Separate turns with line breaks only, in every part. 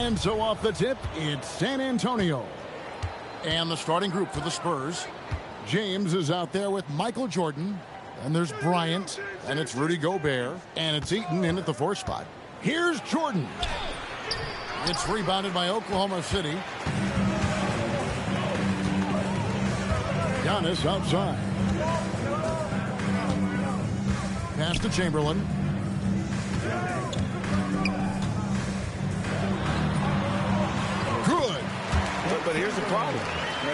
And so off the tip, it's San Antonio. And the starting group for the Spurs. James is out there with Michael Jordan. And there's Bryant. And it's Rudy Gobert. And it's Eaton in at the 4 spot. Here's Jordan. It's rebounded by Oklahoma City. Giannis outside. Pass to Chamberlain. Good.
But here's the problem.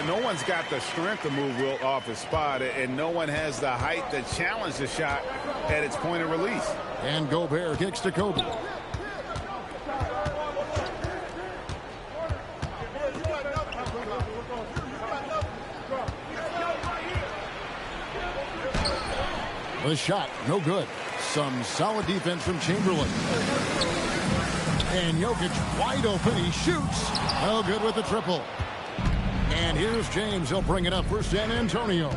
No one's got the strength to move Wilt off his spot, and no one has the height to challenge the shot at its point of release.
And Gobert kicks to Kobe. The shot, no good. Some solid defense from Chamberlain. And Jokic wide open. He shoots. No good with the triple. And here's James. He'll bring it up for San Antonio.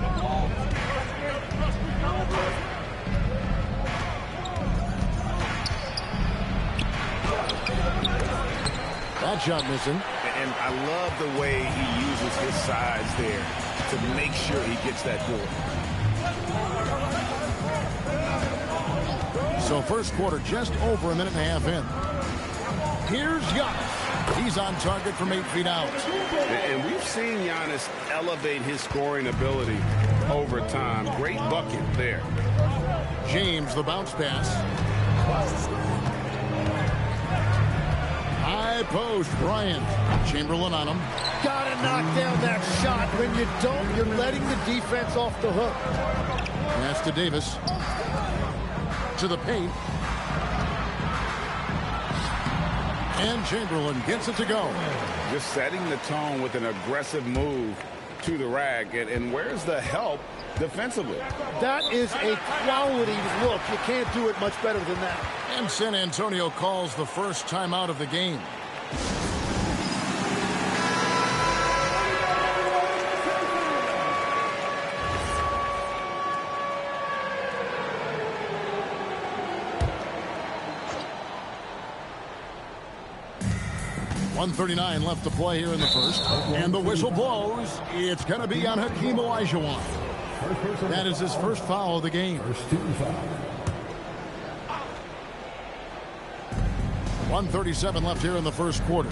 That shot missing.
And I love the way he uses his size there to make sure he gets that board.
So first quarter just over a minute and a half in. Here's Giannis. He's on target from 8 feet out.
And we've seen Giannis elevate his scoring ability over time. Great bucket there.
James, the bounce pass. High post, Bryant. Chamberlain on him.
Gotta knock down that shot. When you don't, you're letting the defense off the hook.
Pass to Davis. To the paint. And Chamberlain gets it to go.
Just setting the tone with an aggressive move to the rack. And where's the help defensively?
That is a quality look. You can't do it much better than that.
And San Antonio calls the first timeout of the game. .139 left to play here in the first. And the whistle blows. It's going to be on Hakeem Olajuwon. That is his first foul of the game. 1:37 left here in the first quarter.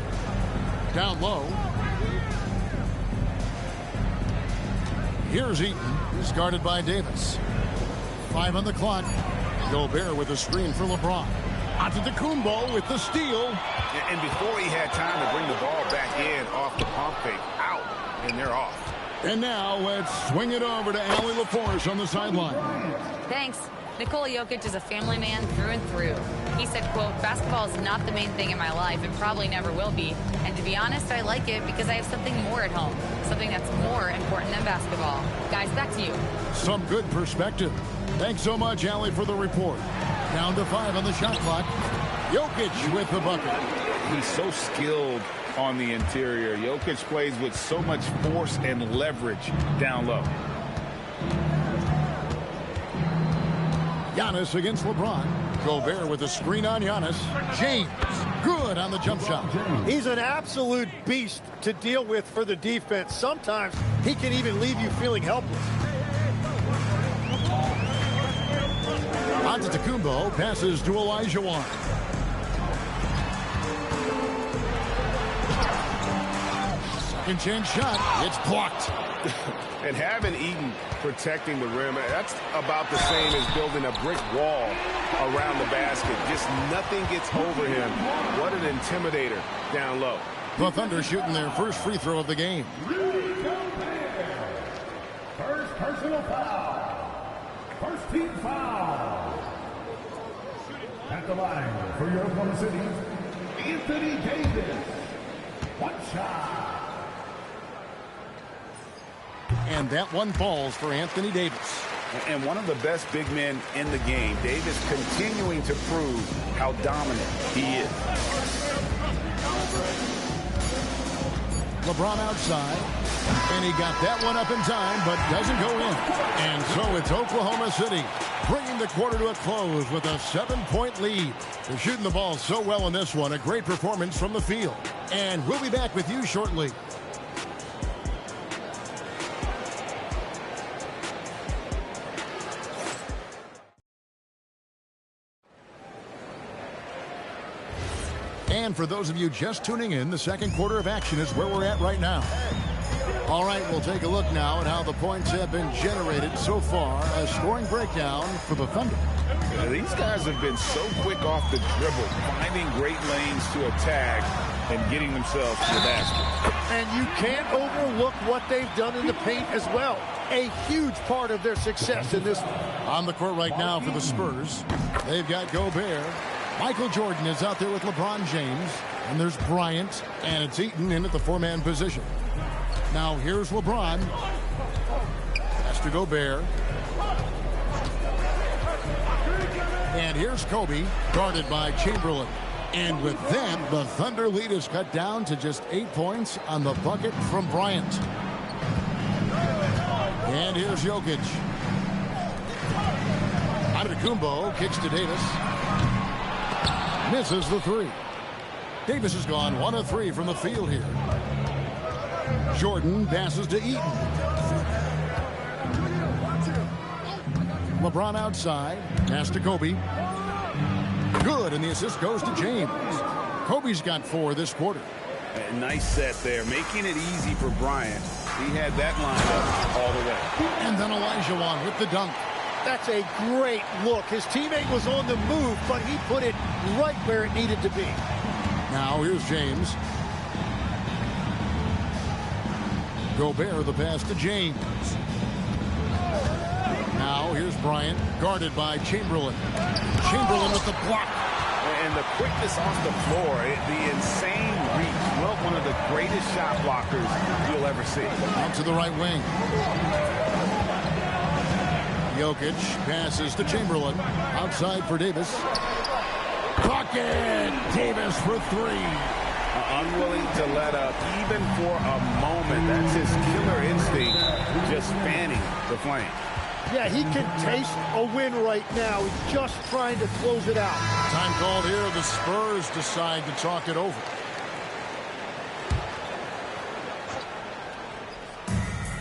Down low. Here's Eaton. He's guarded by Davis. 5 on the clock. Gobert with a screen for LeBron. Antetokounmpo with the steal.
And before he had time to bring the ball back in off the pump fake, out, and they're off.
And now let's swing it over to Allie LaForce on the sideline.
Thanks. Nikola Jokic is a family man through and through. He said, quote, basketball is not the main thing in my life and probably never will be. And to be honest, I like it because I have something more at home, something that's more important than basketball. Guys, back to you.
Some good perspective. Thanks so much, Allie, for the report. Down to 5 on the shot clock. Jokic with the bucket.
He's so skilled on the interior. Jokic plays with so much force and leverage down low.
Giannis against LeBron. Gobert with a screen on Giannis. James, good on the jump shot.
He's an absolute beast to deal with for the defense. Sometimes he can even leave you feeling helpless.
Antetokounmpo passes to Olajuwon. Second chance shot. It's blocked.
And having Eaton protecting the rim, that's about the same as building a brick wall around the basket. Just nothing gets over him. What an intimidator down low.
The Thunder shooting their first free throw of the game.
First personal foul. First team foul. At the line for your Oklahoma City, Anthony Davis. One shot.
And that one falls for Anthony Davis.
And one of the best big men in the game. Davis continuing to prove how dominant he is.
LeBron outside. And he got that one up in time, but doesn't go in. And so it's Oklahoma City bringing the quarter to a close with a 7-point lead. They're shooting the ball so well in this one. A great performance from the field. And we'll be back with you shortly. And for those of you just tuning in, the second quarter of action is where we're at right now. All right, we'll take a look now at how the points have been generated so far. A scoring breakdown for the Thunder.
Yeah, these guys have been so quick off the dribble, finding great lanes to attack and getting themselves to the basket.
And you can't overlook what they've done in the paint as well. A huge part of their success in this one.
On the court right now for the Spurs, they've got Gobert. Michael Jordan is out there with LeBron James. And there's Bryant. And it's Eaton in at the four-man position. Now here's LeBron. Has to Gobert. And here's Kobe, guarded by Chamberlain. And with that, the Thunder lead is cut down to just 8 points on the bucket from Bryant. And here's Jokic. Antetokounmpo kicks to Davis. Misses the three. Davis has gone 1 of 3 from the field here. Jordan passes to Eaton. LeBron outside. Pass to Kobe. Good, and the assist goes to James. Kobe's got 4 this quarter.
A nice set there, making it easy for Bryant. He had that lined up all the way.
And then Olajuwon with the dunk.
That's a great look. His teammate was on the move, but he put it right where it needed to be.
Now here's James. Gobert the pass to James. Now here's Bryant, guarded by Chamberlain. Chamberlain with the block.
And the quickness off the floor, the insane reach. Well, one of the greatest shot blockers you'll ever see.
Out to the right wing. Jokic passes to Chamberlain. Outside for Davis. Bucket! Davis for 3.
Unwilling to let up even for a moment. That's his killer instinct, just fanning the flame.
Yeah, he can taste a win right now. He's just trying to close it out.
Time called here. The Spurs decide to talk it over.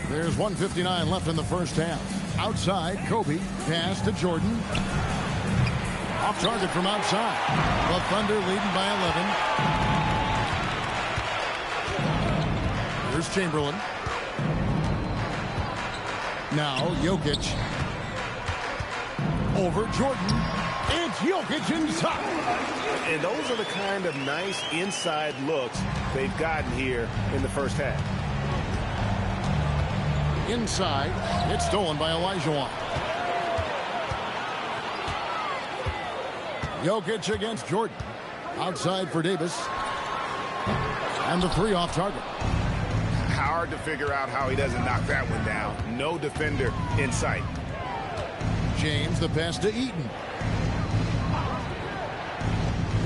There's 1:59 left in the first half. Outside, Kobe. Pass to Jordan. Off target from outside. The Thunder leading by 11. Here's Chamberlain. Now Jokic. Over Jordan. It's Jokic inside.
And those are the kind of nice inside looks they've gotten here in the first half.
Inside. It's stolen by Olajuwon. Jokic against Jordan. Outside for Davis. And the 3 off target.
Hard to figure out how he doesn't knock that one down. No defender in sight.
James the pass to Eaton.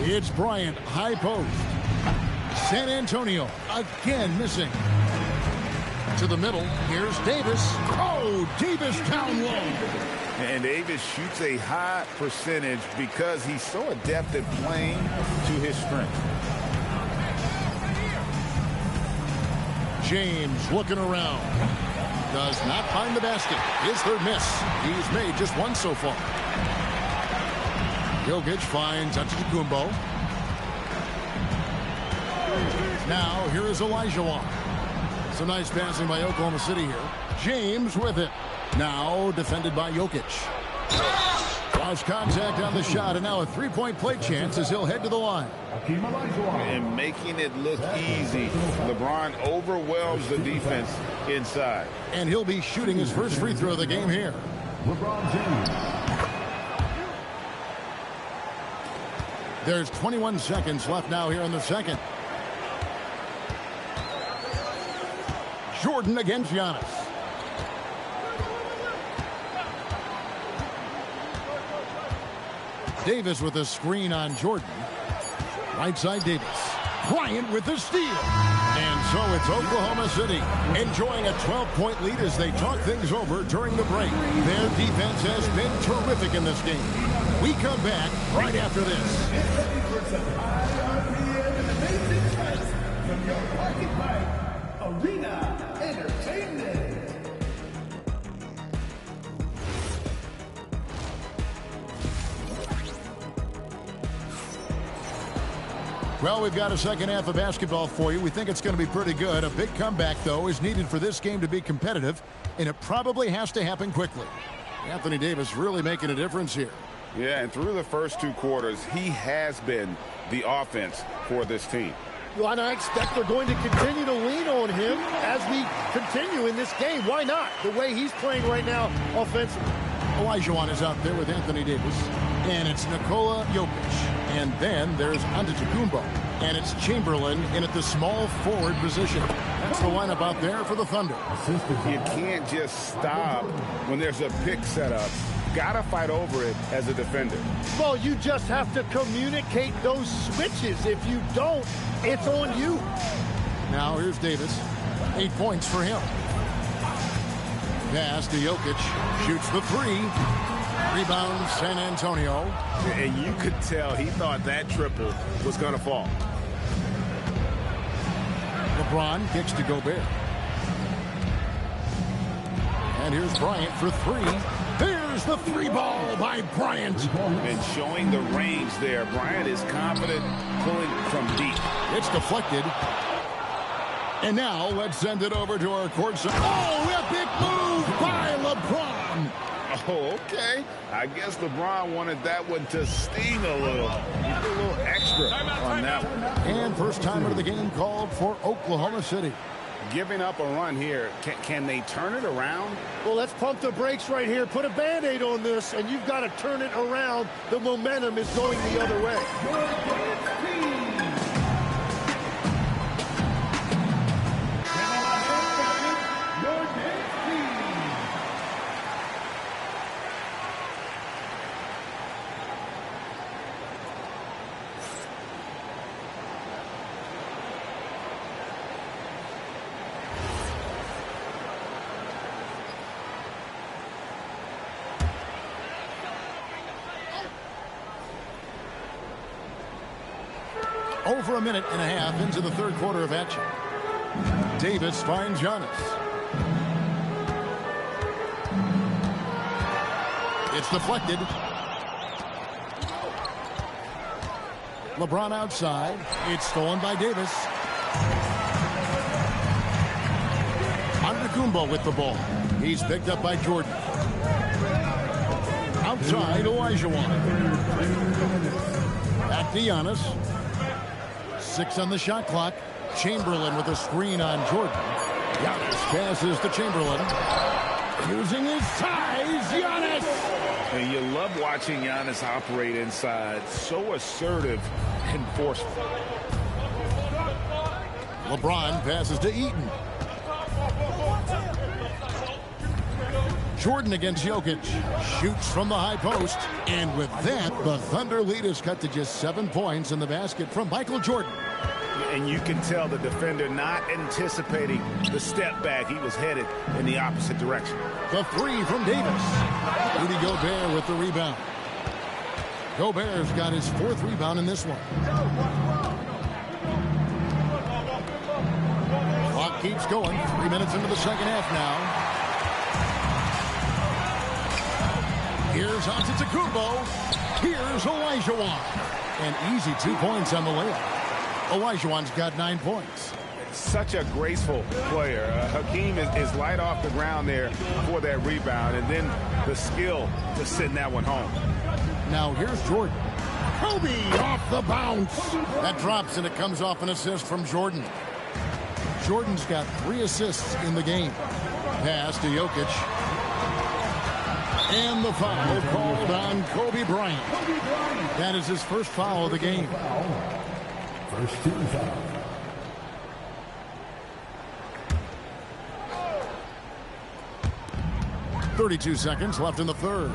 It's Bryant, high post. San Antonio again missing. To the middle, here's Davis. Oh, Davis down low.
And Davis shoots a high percentage because he's so adept at playing to his strength.
James looking around. Does not find the basket. His 3rd miss. He's made just 1 so far. Jokic finds Antetokounmpo. Now here is Olajuwon. Some nice passing by Oklahoma City here. James with it. Now defended by Jokic. Lost contact on the shot, and now a 3-point play chance as he'll head to the line.
And making it look easy. LeBron overwhelms the defense inside.
And he'll be shooting his first free throw of the game here.
LeBron James.
There's 21 seconds left now here in the second. Jordan against Giannis. Davis with a screen on Jordan. Right side Davis. Bryant with the steal. And So it's Oklahoma City enjoying a 12-point lead as they talk things over during the break. Their defense has been terrific in this game. We come back right after this.
From your Pocket Fight Arena Entertainment.
Well, we've got a second half of basketball for you. We think it's going to be pretty good. A big comeback, though, is needed for this game to be competitive, and it probably has to happen quickly. Anthony Davis really making a difference here.
Yeah, and through the first 2 quarters, he has been the offense for this team.
Well, and I expect they're going to continue to lean on him as we continue in this game. Why not? The way he's playing right now offensively.
Olajuwon is out there with Anthony Davis, and it's Nikola Jokic. And then there's Antetokounmpo, and it's Chamberlain in at the small forward position. That's the lineup out there for the Thunder.
You can't just stop when there's a pick set up. Gotta fight over it as a defender.
Well, you just have to communicate those switches. If you don't, it's on you.
Now here's Davis. 8 points for him. Pass to Jokic. Shoots the 3. Rebound, San Antonio.
And you could tell he thought that triple was going to fall.
LeBron kicks to Gobert. And here's Bryant for 3. There's the 3 ball by Bryant.
And showing the range there. Bryant is confident pulling from deep.
It's deflected. And now let's send it over to our courtside. Oh, epic move by LeBron.
Oh, okay. I guess LeBron wanted that one to sting a little. He put a little extra on that one.
And first time of the game called for Oklahoma City.
Giving up a run here. Can they turn it around?
Well, let's pump the brakes right here. Put a Band-Aid on this, and you've got to turn it around. The momentum is going the other way.
Over a minute and a half into the third quarter of action. Davis finds Giannis. It's deflected. LeBron outside. It's stolen by Davis. Antetokounmpo with the ball. He's picked up by Jordan. Outside, Olajuwon. Back to Giannis. 6 on the shot clock. Chamberlain with a screen on Jordan. Giannis passes to Chamberlain. Using his size, Giannis!
And you love watching Giannis operate inside. So assertive and forceful.
LeBron passes to Eaton. Jordan against Jokic. Shoots from the high post. And with that, the Thunder lead is cut to just 7 points in the basket from Michael Jordan.
And you can tell the defender not anticipating the step back. He was headed in the opposite direction.
The 3 from Davis. Rudy Gobert with the rebound. Gobert's got his 4th rebound in this one. Clock keeps going. 3 minutes into the second half now. Here's Antetokounmpo. Here's Olajuwon. An easy 2 points on the layup. Olajuwon's got 9 points.
Such a graceful player. Hakeem is light off the ground there for that rebound, and then the skill to send that one home.
Now here's Jordan. Kobe off the bounce. That drops, and it comes off an assist from Jordan. Jordan's got 3 assists in the game. Pass to Jokic. And the foul called on Kobe Bryant. That is his first foul of the game.
First team foul.
.32 seconds left in the third.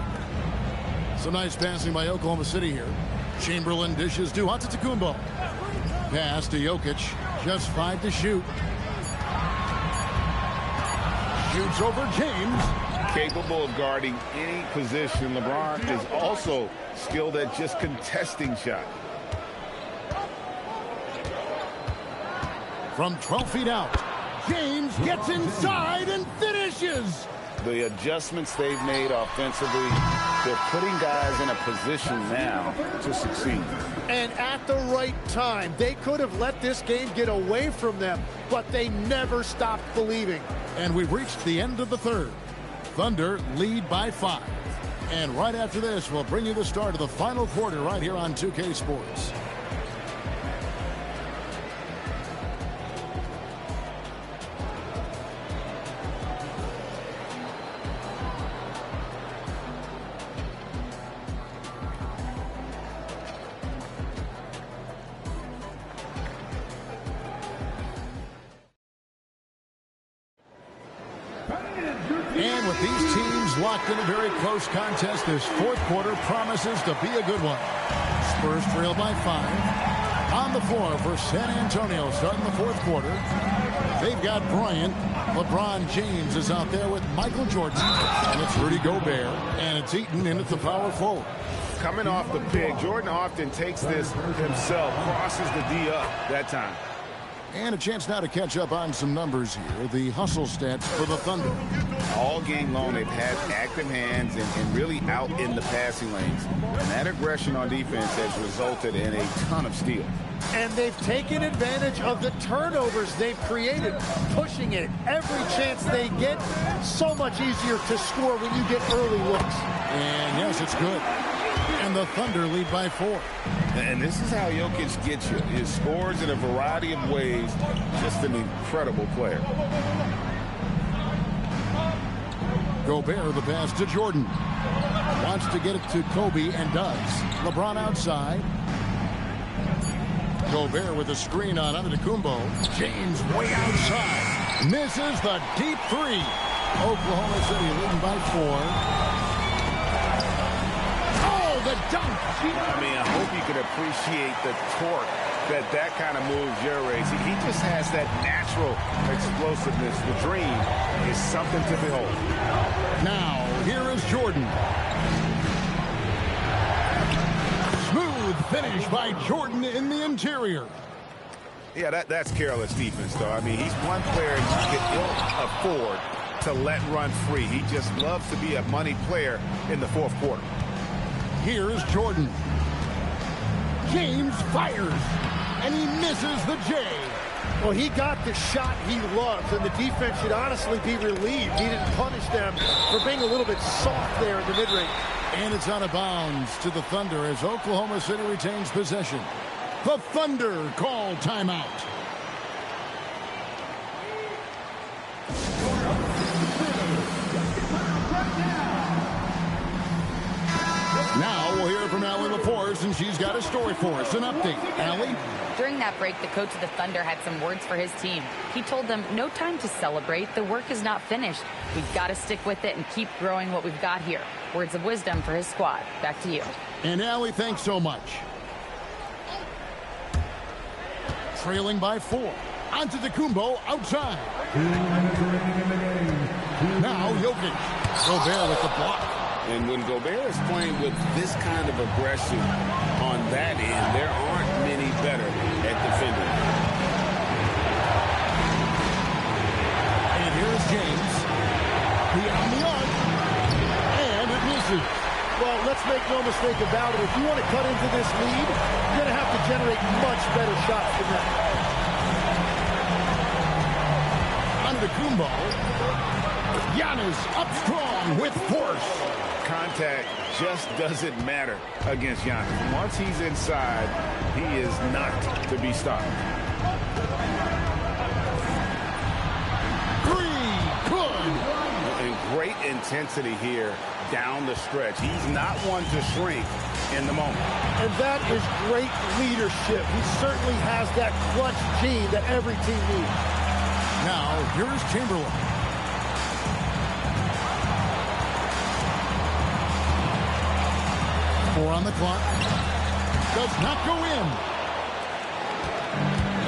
Some nice passing by Oklahoma City here. Chamberlain dishes to Antetokounmpo. Pass to Jokic. Just 5 to shoot. Shoots over James.
Capable of guarding any position. LeBron is also skilled at just contesting shots.
From 12 feet out, James gets inside and finishes.
The adjustments they've made offensively, they're putting guys in a position now to succeed.
And at the right time, they could have let this game get away from them, but they never stopped believing.
And we've reached the end of the third. Thunder lead by 5. And right after this, we'll bring you the start of the final quarter right here on 2K Sports. And with these teams locked in a very close contest, this fourth quarter promises to be a good one. Spurs trail by 5. On the floor for San Antonio starting the fourth quarter. They've got Bryant. LeBron James is out there with Michael Jordan. And it's Rudy Gobert. And it's Eaton in at the power forward.
Coming off the pick, Jordan often takes this himself, crosses the D up that time.
And a chance now to catch up on some numbers here. The hustle stats for the Thunder.
All game long, they've had active hands and really out in the passing lanes. And that aggression on defense has resulted in a ton of steals.
And they've taken advantage of the turnovers they've created, pushing it every chance they get. So much easier to score when you get early looks.
And yes, it's good. And the Thunder lead by 4.
And this is how Jokic gets you. He scores in a variety of ways. Just an incredible player.
Gobert the pass to Jordan. Wants to get it to Kobe and does. LeBron outside. Gobert with a screen on Antetokounmpo. James way outside. Misses the deep 3. Oklahoma City leading by 4. The dunk.
I mean, I hope you can appreciate the torque that kind of move generates. He just has that natural explosiveness. The dream is something to behold.
Now, here is Jordan. Smooth finish by Jordan in the interior.
Yeah, that's careless defense, though. I mean, he's one player you can ill afford to let run free. He just loves to be a money player in the fourth quarter.
Here is Jordan. James fires, and he misses the J.
Well, he got the shot he loves, and the defense should honestly be relieved. He didn't punish them for being a little bit soft there in the mid-range.
And it's out of bounds to the Thunder as Oklahoma City retains possession. The Thunder call timeout. Now we'll hear from Allie LaForce, and she's got a story for us. An update. Allie?
During that break, the coach of the Thunder had some words for his team. He told them, no time to celebrate. The work is not finished. We've got to stick with it and keep growing what we've got here. Words of wisdom for his squad. Back to you.
And Allie, thanks so much. Trailing by 4. Antetokounmpo outside. Now Jokic. Gobert with the block.
And when Gobert is playing with this kind of aggression on that end, there aren't many better at defending.
And here's James. Beyond the arc. And it misses.
Well, let's make no mistake about it. If you want to cut into this lead, you're going to have to generate much better shots than that.
Antetokounmpo. Giannis up strong with force.
Contact just doesn't matter against Giannis. Once he's inside, he is not to be stopped.
3, good.
And great intensity here down the stretch. He's not one to shrink in the moment.
And that is great leadership. He certainly has that clutch gene that every team needs.
Now, here's Chamberlain. 4 on the clock. Does not go in.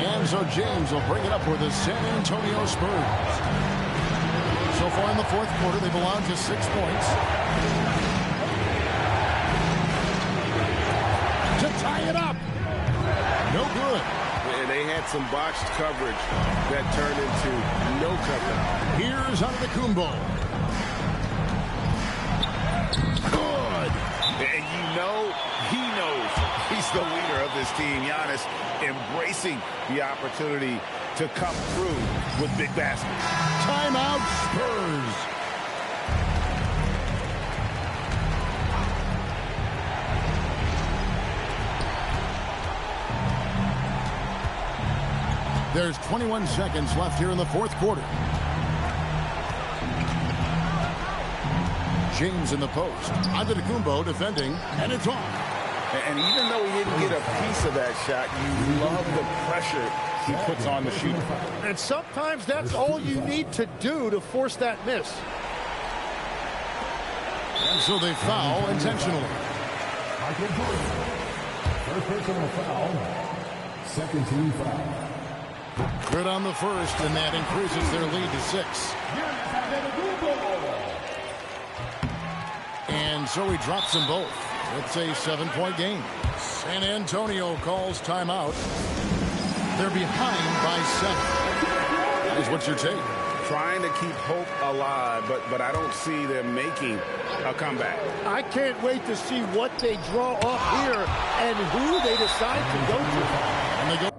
And so James will bring it up for the San Antonio Spurs. So far in the fourth quarter. They've allowed just 6 points. To tie it up. No good.
And they had some botched coverage that turned into no coverage.
Here's Antetokounmpo. Good.
And you know he knows he's the leader of this team. Giannis embracing the opportunity to come through with big baskets.
Timeout Spurs. There's 21 seconds left here in the fourth quarter. James in the post. Antetokounmpo defending, and it's off.
And even though he didn't get a piece of that shot, you love the pressure he puts on the shooter.
And sometimes that's all you need to do to force that miss.
And so they foul intentionally.
Michael Jordan. First personal foul. Second team foul.
Good on the first, and that increases their lead to 6. And so he drops them both. It's a 7-point game. San Antonio calls timeout. They're behind by 7. That is what's your take?
Trying to keep hope alive, but I don't see them making a comeback.
I can't wait to see what they draw up here and who they decide to go to.
And they go.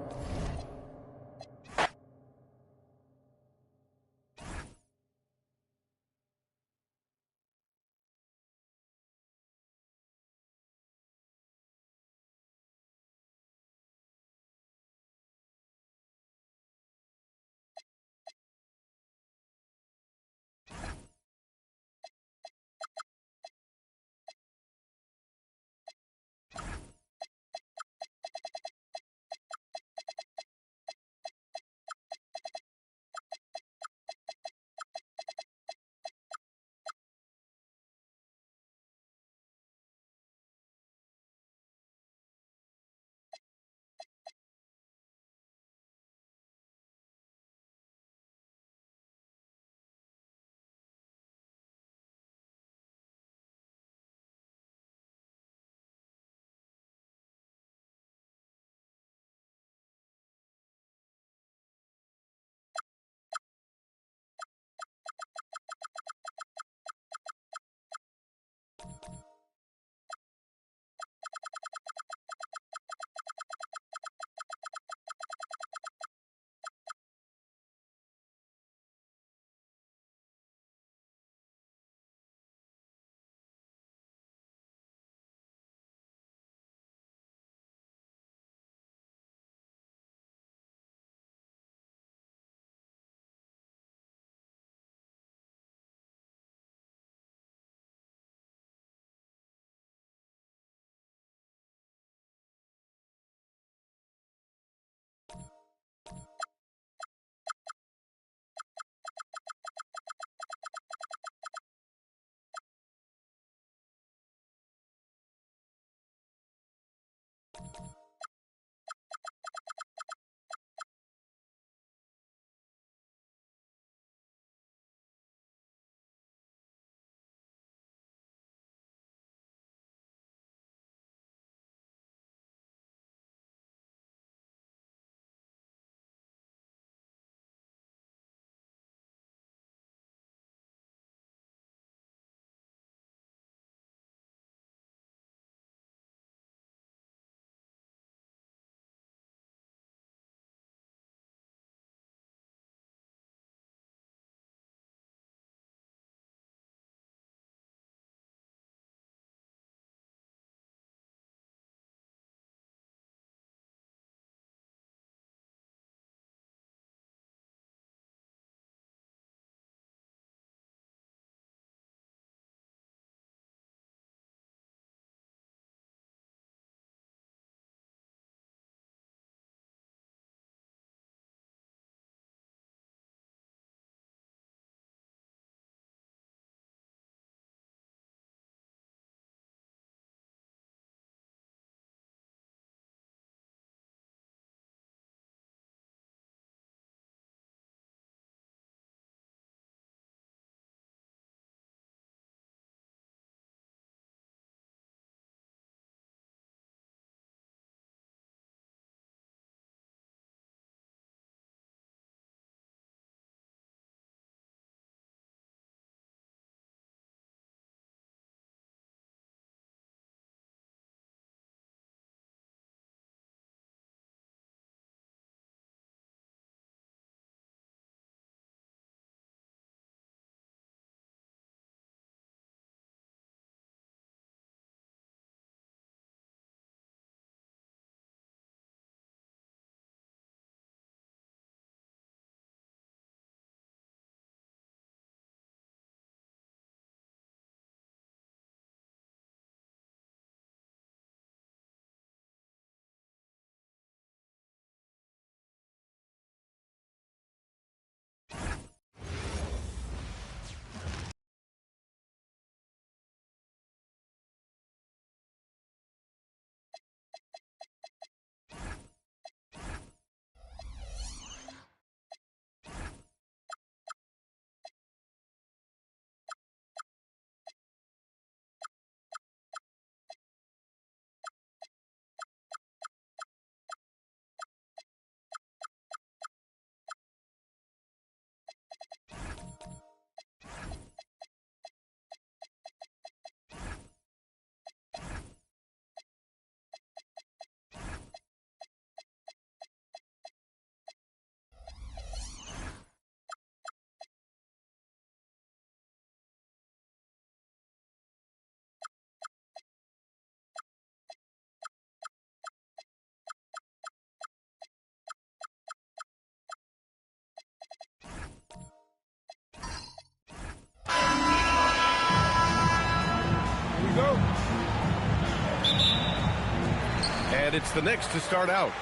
And it's the Knicks to start out.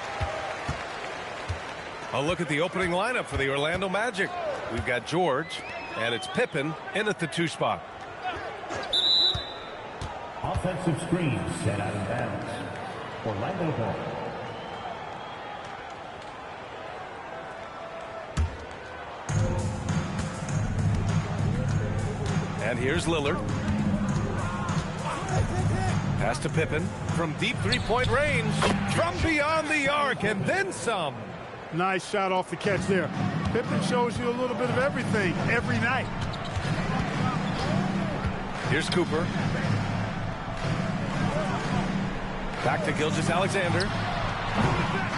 A look at the opening lineup for the Orlando Magic. We've got George, and it's Pippen in at the 2 spot.
Offensive screen set out of bounds. Orlando ball.
And here's Lillard. Pass to Pippen from deep three-point range, from beyond the arc, and then some.
Nice shot off the catch there. Pippen shows you a little bit of everything every night.
Here's Cooper. Back to Gilgeous-Alexander.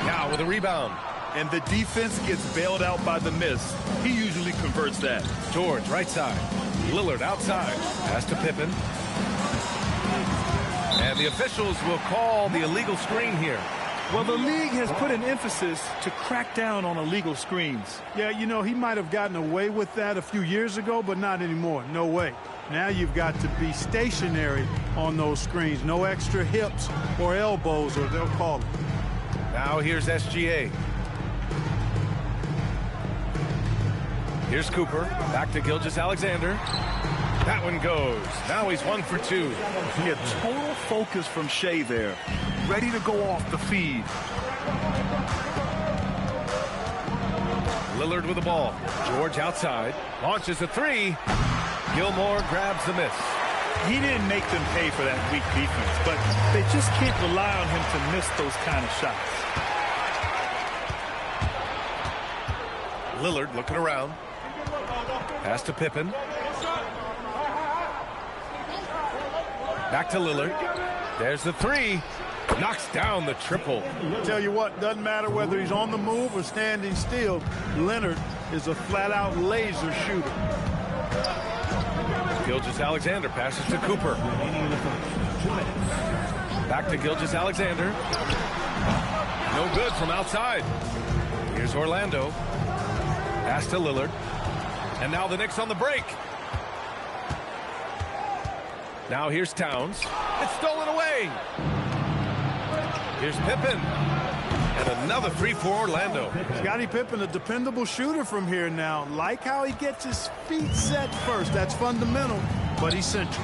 Now with a rebound.
And the defense gets bailed out by the miss. He usually converts that.
George, right side. Lillard outside. Pass to Pippen. And the officials will call the illegal screen here.
Well, the league has put an emphasis to crack down on illegal screens.
Yeah, you know, he might have gotten away with that a few years ago, but not anymore. No way. Now you've got to be stationary on those screens. No extra hips or elbows, or they'll call it.
Now here's SGA. Here's Cooper. Back to Gilgeous-Alexander. That one goes. Now he's 1 for 2.
Yeah, total focus from Shea there. Ready to go off the feed.
Lillard with the ball. George outside. Launches a 3. Gilmore grabs the miss.
He didn't make them pay for that weak defense, but they just can't rely on him to miss those kind of shots.
Lillard looking around. Pass to Pippen. Back to Lillard. There's the 3. Knocks down the triple.
Tell you what, doesn't matter whether he's on the move or standing still. Leonard is a flat-out laser shooter.
Gilgeous-Alexander passes to Cooper. Back to Gilgeous-Alexander. No good from outside. Here's Orlando. Pass to Lillard. And now the Knicks on the break. Now here's Towns. It's stolen away. Here's Pippen. And another 3 for Orlando.
Scottie Pippen, a dependable shooter from here now. Like how he gets his feet set first. That's fundamental, but essential.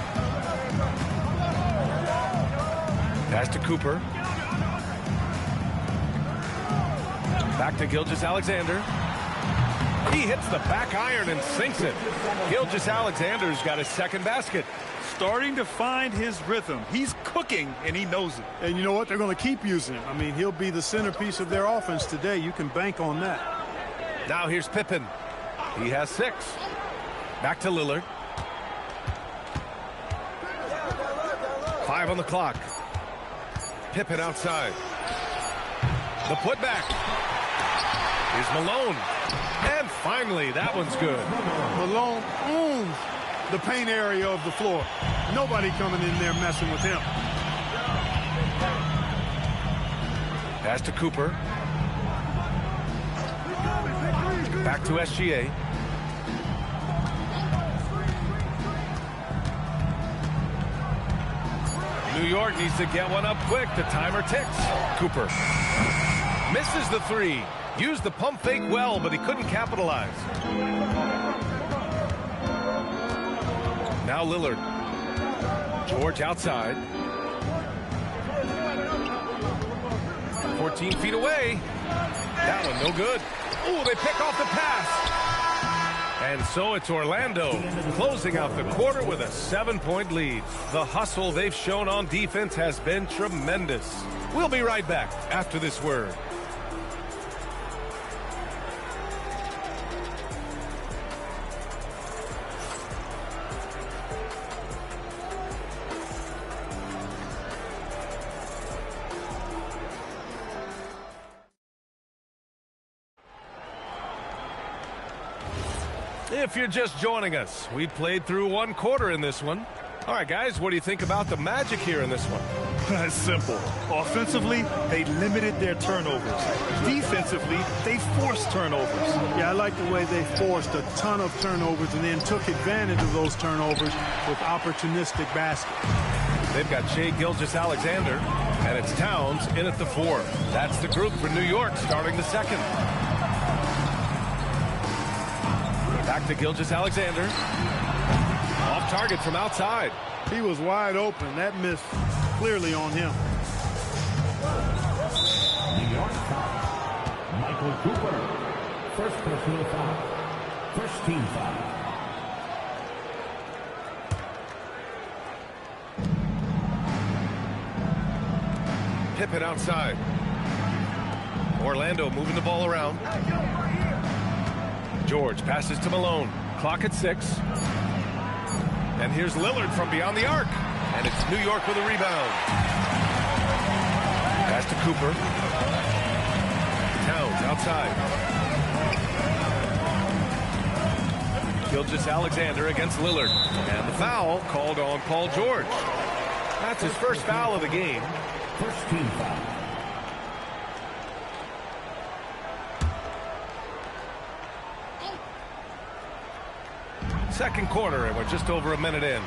Pass to Cooper. Back to Gilgeous-Alexander. He hits the back iron and sinks it. Gilgeous-Alexander's got his second basket.
Starting to find his rhythm. He's cooking, and he knows it.
And you know what? They're going to keep using him. I mean, he'll be the centerpiece of their offense today. You can bank on that.
Now here's Pippen. He has 6. Back to Lillard. 5 on the clock. Pippen outside. The putback. Here's Malone. And finally, that one's good.
Malone owns the paint area of the floor. Nobody coming in there messing with him.
Pass to Cooper. Back to SGA. New York needs to get one up quick. The timer ticks. Cooper misses the 3. Used the pump fake well, but he couldn't capitalize. Now Lillard. George outside. 14 feet away. That one no good. Ooh, they pick off the pass. And so it's Orlando closing out the quarter with a 7-point lead. The hustle they've shown on defense has been tremendous. We'll be right back after this word. If you're just joining us, we played through 1 quarter in this one. All right, guys, what do you think about the Magic here in this one?
It's simple. Offensively, they limited their turnovers. Defensively, they forced turnovers.
Yeah, I like the way they forced a ton of turnovers and then took advantage of those turnovers with opportunistic baskets.
They've got Shai Gilgeous-Alexander. And it's Towns in at the 4. That's the group for New York starting the second. Back to Gilgeous-Alexander. Off target from outside.
He was wide open. That missed clearly on him.
New York foul. Michael Cooper. First personal foul. First team foul.
Pippen outside. Orlando moving the ball around. George passes to Malone. Clock at 6. And here's Lillard from beyond the arc. And it's New York with a rebound. Pass to Cooper. Towns outside. Gilgeous-Alexander against Lillard. And the foul called on Paul George. That's his first foul of the game.
First team foul.
Second quarter, and we're just over a minute in.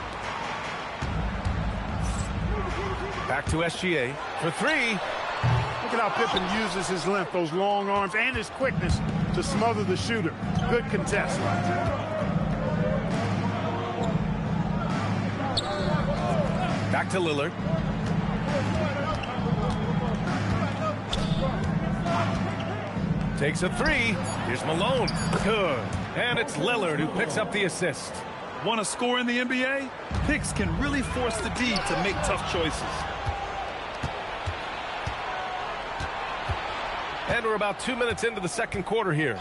Back to SGA for 3.
Look at how Pippen uses his length, those long arms, and his quickness to smother the shooter. Good contest.
Back to Lillard. Takes a 3. Here's Malone. Good. And it's Lillard who picks up the assist.
Want to score in the NBA? Picks can really force the D to make tough choices.
And we're about 2 minutes into the second quarter here.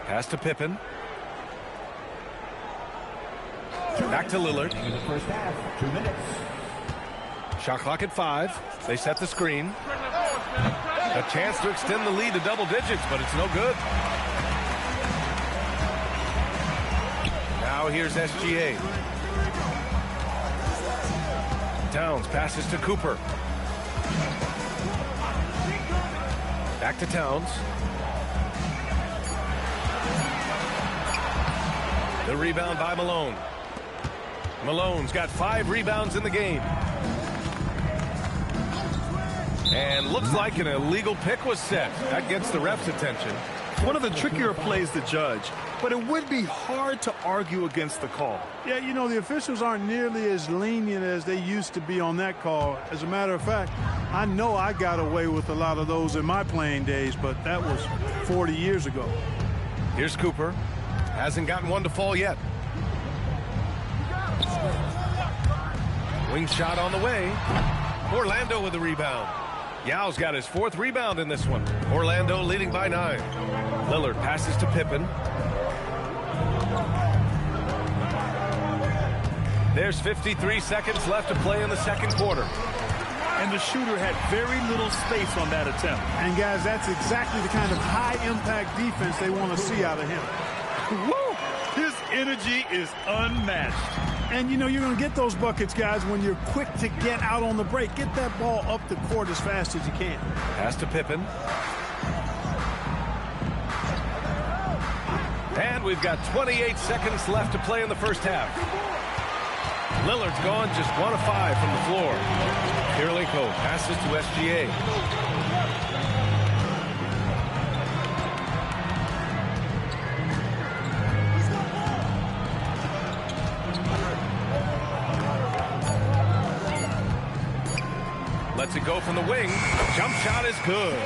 Pass to Pippen. Back to Lillard.
In the first half, 2 minutes.
Shot clock at 5. They set the screen. A chance to extend the lead to double digits, but it's no good. Now here's SGA. Towns passes to Cooper. Back to Towns. The rebound by Malone. Malone's got 5 rebounds in the game. And looks like an illegal pick was set. That gets the ref's attention.
One of the trickier plays to judge, but it would be hard to argue against the call.
Yeah, you know, the officials aren't nearly as lenient as they used to be on that call. As a matter of fact, I know I got away with a lot of those in my playing days, but that was 40 years ago.
Here's Cooper. Hasn't gotten one to fall yet. Wing shot on the way. Orlando with the rebound. Yao's got his 4th rebound in this one. Orlando leading by 9. Lillard passes to Pippen. There's 53 seconds left to play in the second quarter.
And the shooter had very little space on that attempt.
And guys, that's exactly the kind of high-impact defense they want to see out of him.
Woo! His energy is unmatched.
And, you know, you're going to get those buckets, guys, when you're quick to get out on the break. Get that ball up the court as fast as you can.
Pass to Pippen. And we've got 28 seconds left to play in the first half. Lillard's gone just 1 of 5 from the floor. Kirilenko passes to SGA. Lets it go from the wing. Jump shot is good.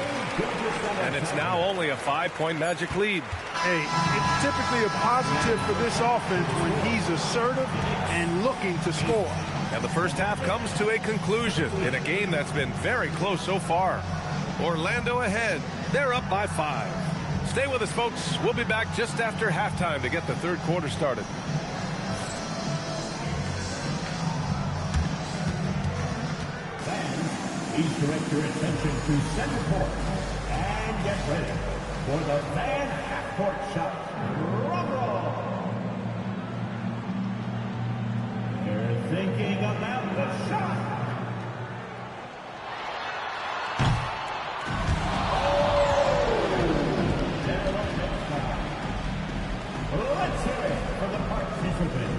And it's now only a 5-point Magic lead.
Hey, it's typically a positive for this offense when he's assertive and looking to score.
And the first half comes to a conclusion in a game that's been very close so far. Orlando ahead. They're up by 5. Stay with us, folks. We'll be back just after halftime to get the third quarter started.
Please direct your attention to center court and get ready for the Van Half-Court Shot. Drum roll. You're thinking about the shot. Let's hear it for the participant.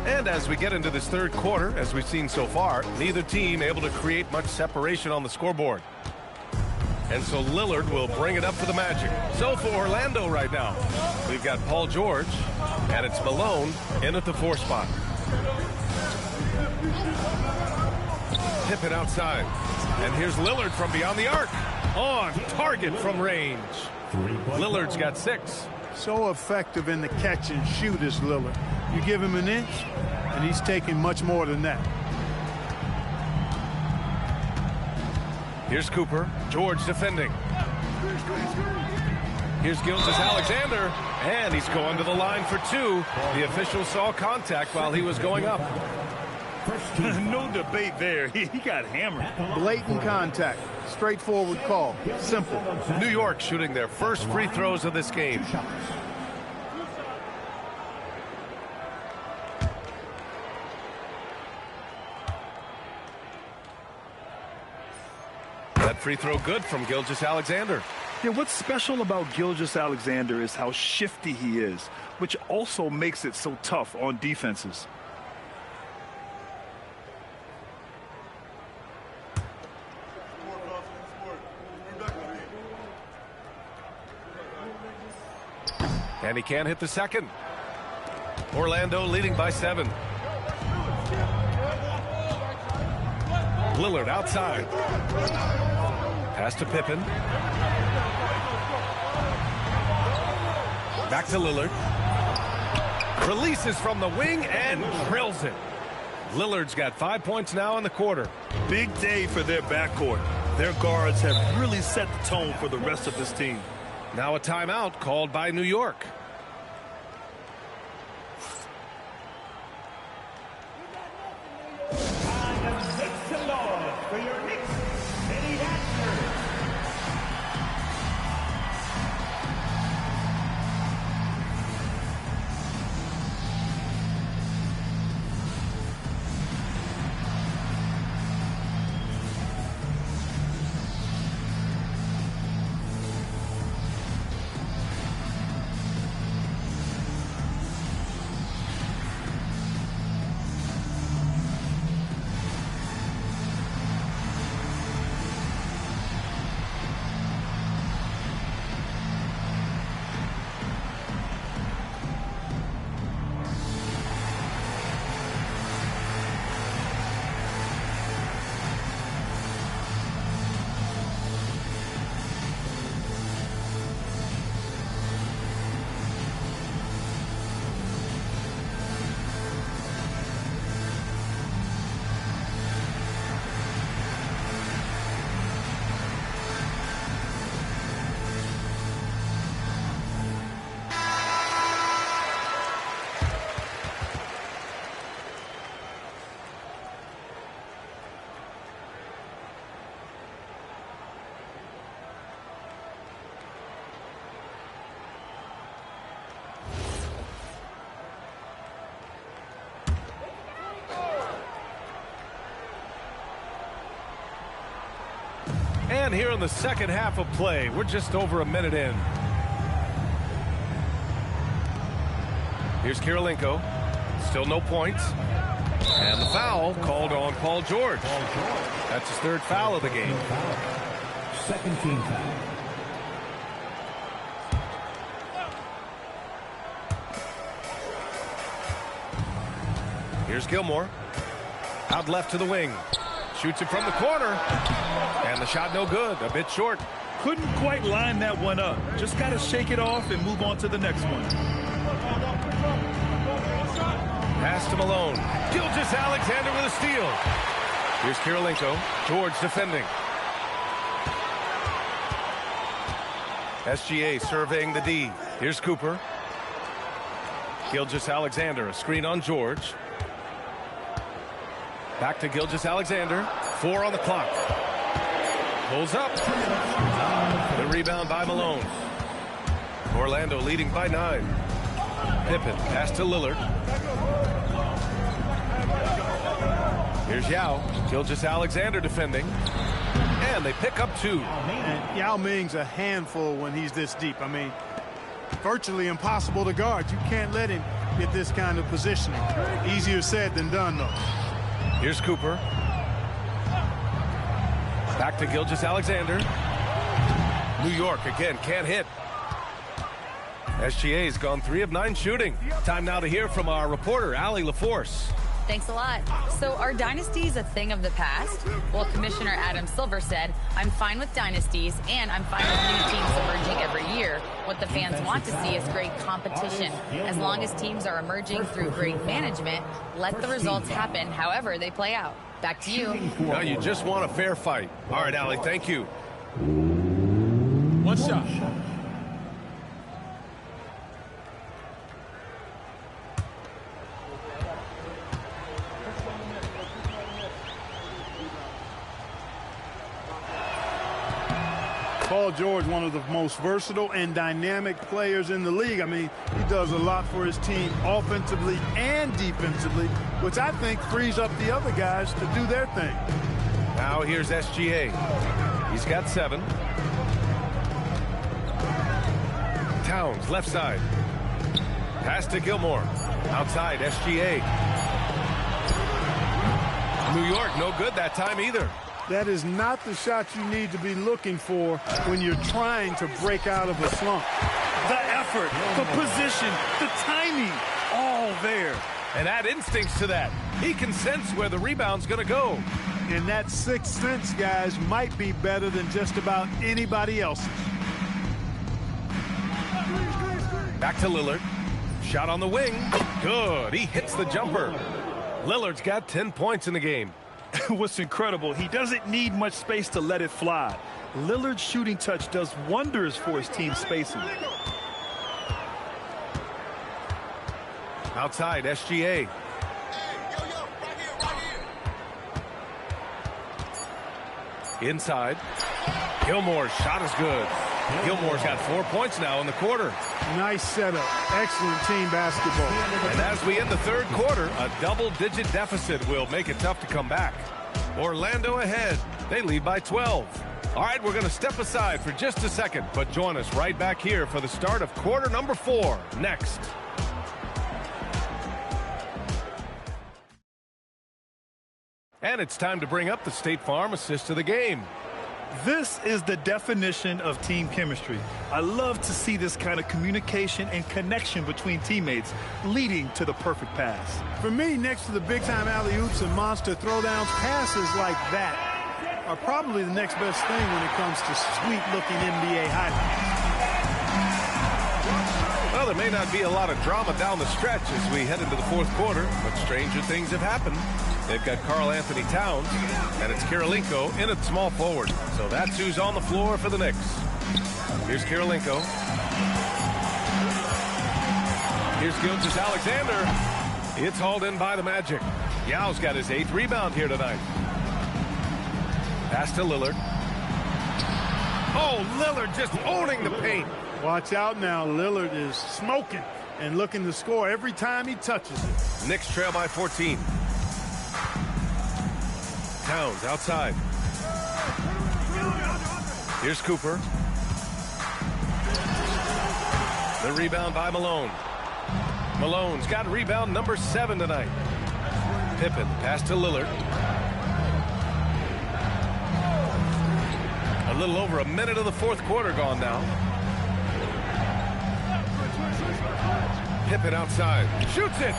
And as we get into this third quarter, as we've seen so far, neither team able to create much separation on the scoreboard. And so Lillard will bring it up for the Magic. So for Orlando right now, we've got Paul George, and it's Malone in at the 4 spot. Pippen outside. And here's Lillard from beyond the arc. On target from range. Lillard's got 6.
So effective in the catch and shoot is Lillard. You give him an inch, and he's taking much more than that.
Here's Cooper. George defending. Here's Gilgeous-Alexander, and he's going to the line for 2. The official saw contact while he was going up.
No debate there. He got hammered.
Blatant contact. Straightforward call. Simple.
New York shooting their first free throws of this game. That free throw good from Gilgeous-Alexander.
Yeah, what's special about Gilgeous-Alexander is how shifty he is, which also makes it so tough on defenses.
And he can't hit the second. Orlando leading by 7. Lillard outside. Pass to Pippen. Back to Lillard. Releases from the wing and drills it. Lillard's got 5 points now in the quarter.
Big day for their backcourt. Their guards have really set the tone for the rest of this team.
Now a timeout called by New York. And here in the second half of play, we're just over a minute in. Here's Kirilenko. Still no points. And the foul called on Paul George. That's his 3rd foul of the game.
Second team foul.
Here's Gilmore. Out left to the wing. Shoots it from the corner. And the shot no good. A bit short.
Couldn't quite line that one up. Just got to shake it off and move on to the next one.
Pass to Malone. Gilgeous-Alexander with a steal. Here's Kirilenko. George defending. SGA surveying the D. Here's Cooper. Gilgeous-Alexander, a screen on George. Back to Gilgeous-Alexander. 4 on the clock. Pulls up. The rebound by Malone. Orlando leading by 9. Pippen, pass to Lillard. Here's Yao. Gilgeous-Alexander defending. And they pick up 2.
And Yao Ming's a handful when he's this deep. I mean, virtually impossible to guard. You can't let him at this kind of positioning. Easier said than done, though.
Here's Cooper. Back to Gilgeous-Alexander. New York again can't hit. SGA's gone 3 of 9 shooting. Time now to hear from our reporter, Allie LaForce.
Thanks a lot. So are dynasties a thing of the past? Well, Commissioner Adam Silver said, I'm fine with dynasties and I'm fine with new teams emerging every year. What the fans want to see is great competition. As long as teams are emerging through great management, let the results happen however they play out. Back to you.
Well, you just want a fair fight. All right, Allie, thank you.
One shot.
Paul George, one of the most versatile and dynamic players in the league. I mean, he does a lot for his team offensively and defensively, which I think frees up the other guys to do their thing.
Now here's SGA. He's got 7. Towns, left side. Pass to Gilmore. Outside, SGA. New York, no good that time either.
That is not the shot you need to be looking for when you're trying to break out of a slump.
The effort, the position, the timing, all there.
And add instincts to that. He can sense where the rebound's going to go.
And that sixth sense, guys, might be better than just about anybody else's.
Back to Lillard. Shot on the wing. Good. He hits the jumper. Lillard's got 10 points in the game.
What's incredible, he doesn't need much space to let it fly. Lillard's shooting touch does wonders for his team spacing.
Outside, SGA. Inside. Gilmore's shot is good. Gilmore's got 4 points now in the quarter.
Nice setup. Excellent team basketball.
And as we end the third quarter, a double-digit deficit will make it tough to come back. Orlando ahead. They lead by 12. All right, we're going to step aside for just a second, but join us right back here for the start of quarter number 4 next. And it's time to bring up the State Farm assist of the game.
This is the definition of team chemistry. I love to see this kind of communication and connection between teammates leading to the perfect pass.
For me, next to the big-time alley-oops and monster throwdowns, passes like that are probably the next best thing when it comes to sweet-looking NBA highlights.
Well, there may not be a lot of drama down the stretch as we head into the fourth quarter, but stranger things have happened. They've got Karl-Anthony Towns, and it's Kirilenko in at small forward. So that's who's on the floor for the Knicks. Here's Kirilenko. Here's Gilgeous-Alexander. It's hauled in by the Magic. Yao's got his 8th rebound here tonight. Pass to Lillard. Oh, Lillard just owning the paint.
Watch out now. Lillard is smoking and looking to score every time he touches it.
Knicks trail by 14. Towns outside. Here's Cooper. The rebound by Malone. Malone's got rebound number 7 tonight. Pippen pass to Lillard. A little over a minute of the fourth quarter gone now. Pippen outside. Shoots it.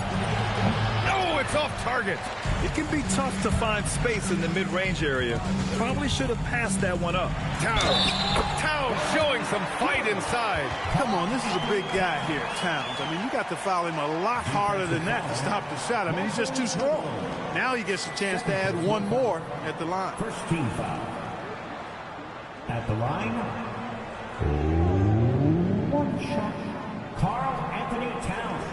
No, it's off target.
It can be tough to find space in the mid-range area. Probably should have passed that one up.
Towns showing some fight inside.
Come on, this is a big guy here, Towns. I mean, you got to foul him a lot harder than that to stop the shot. I mean, he's just too strong. Now he gets a chance to add one more at the line.
First team foul. At the line, one shot, Karl-Anthony Towns.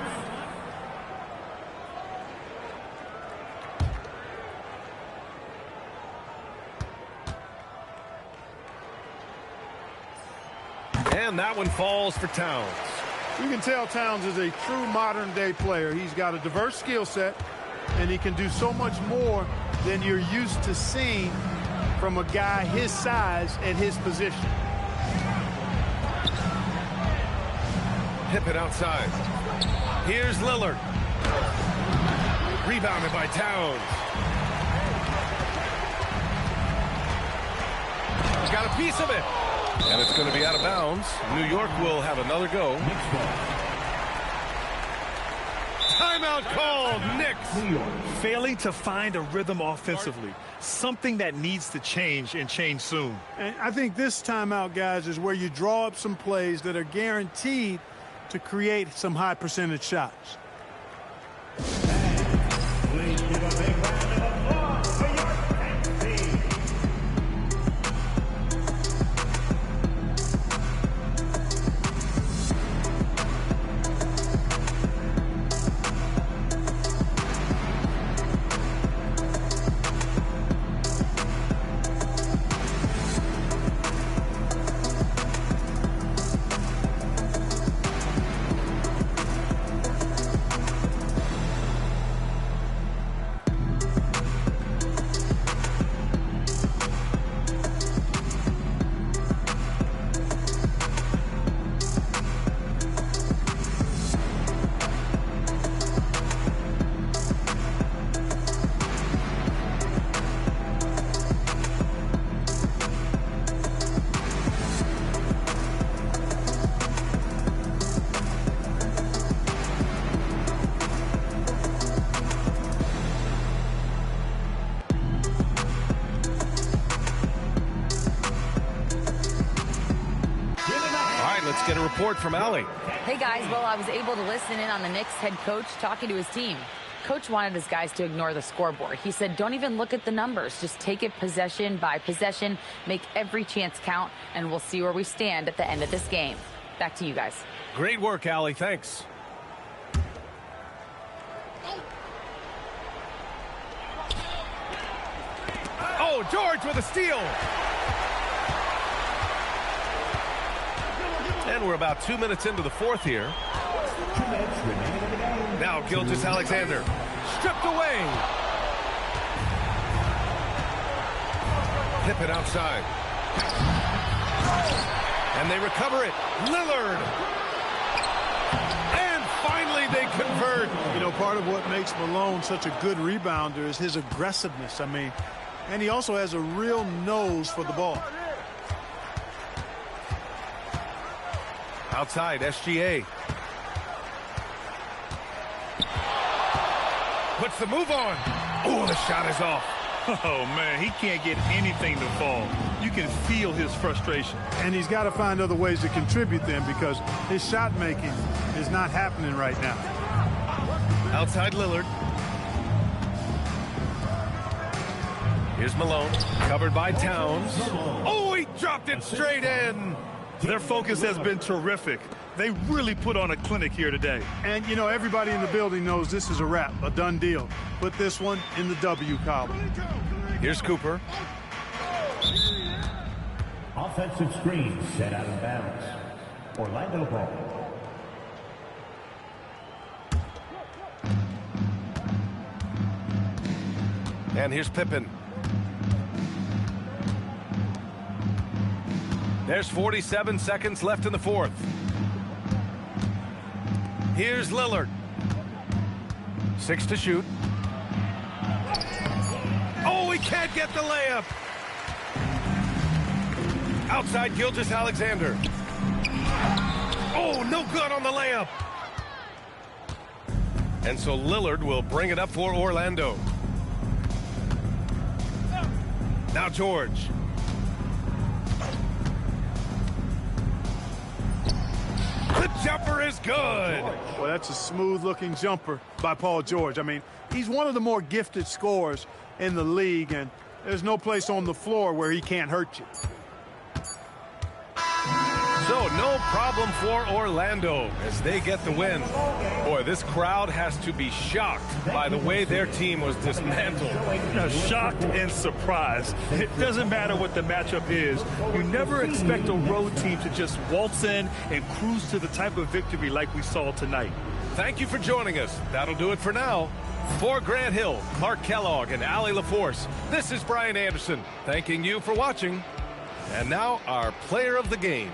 And that one falls for Towns.
You can tell Towns is a true modern-day player. He's got a diverse skill set, and he can do so much more than you're used to seeing from a guy his size at his position.
Pippen outside. Here's Lillard. Rebounded by Towns. He's got a piece of it. And it's going to be out of bounds. New York will have another go. Timeout called. Knicks.
Failing to find a rhythm offensively. Something that needs to change and change soon.
And I think this timeout, guys, is where you draw up some plays that are guaranteed to create some high percentage shots.
Please give a big round of applause for your Tennessee.
Get a report from Allie.
Hey guys, well, I was able to listen in on the Knicks head coach talking to his team. Coach wanted his guys to ignore the scoreboard. He said, don't even look at the numbers. Just take it possession by possession, make every chance count, and we'll see where we stand at the end of this game. Back to you guys.
Great work, Allie. Thanks. Oh, George with a steal. And we're about 2 minutes into the fourth here. Now Gilgeous-Alexander stripped away. Pippen outside. And they recover it. Lillard. And finally they convert.
You know, part of what makes Malone such a good rebounder is his aggressiveness. I mean, and he also has a real nose for the ball.
Outside, SGA. Puts the move on. Oh, the shot is off.
Oh, man, he can't get anything to fall. You can feel his frustration.
And he's got to find other ways to contribute then, because his shot making is not happening right now.
Outside Lillard. Here's Malone. Covered by Towns. Oh, he dropped it straight in.
Their focus has been terrific. They really put on a clinic here today.
And, you know, everybody in the building knows this is a wrap, a done deal. Put this one in the W column.
Here's Cooper.
Offensive screen set out of bounds. Orlando ball.
And here's Pippen. There's 47 seconds left in the fourth. Here's Lillard. 6 to shoot. Oh, he can't get the layup. Outside Gilgeous-Alexander. Oh, no good on the layup. And so Lillard will bring it up for Orlando. Now George. The jumper is good.
Well, that's a smooth-looking jumper by Paul George. I mean, he's one of the more gifted scorers in the league, and there's no place on the floor where he can't hurt you.
So no problem for Orlando as they get the win. Boy, this crowd has to be shocked by the way their team was dismantled.
Shocked and surprised. It doesn't matter what the matchup is. You never expect a road team to just waltz in and cruise to the type of victory like we saw tonight.
Thank you for joining us. That'll do it for now. For Grant Hill, Clark Kellogg, and Allie LaForce, this is Brian Anderson thanking you for watching. And now our player of the game.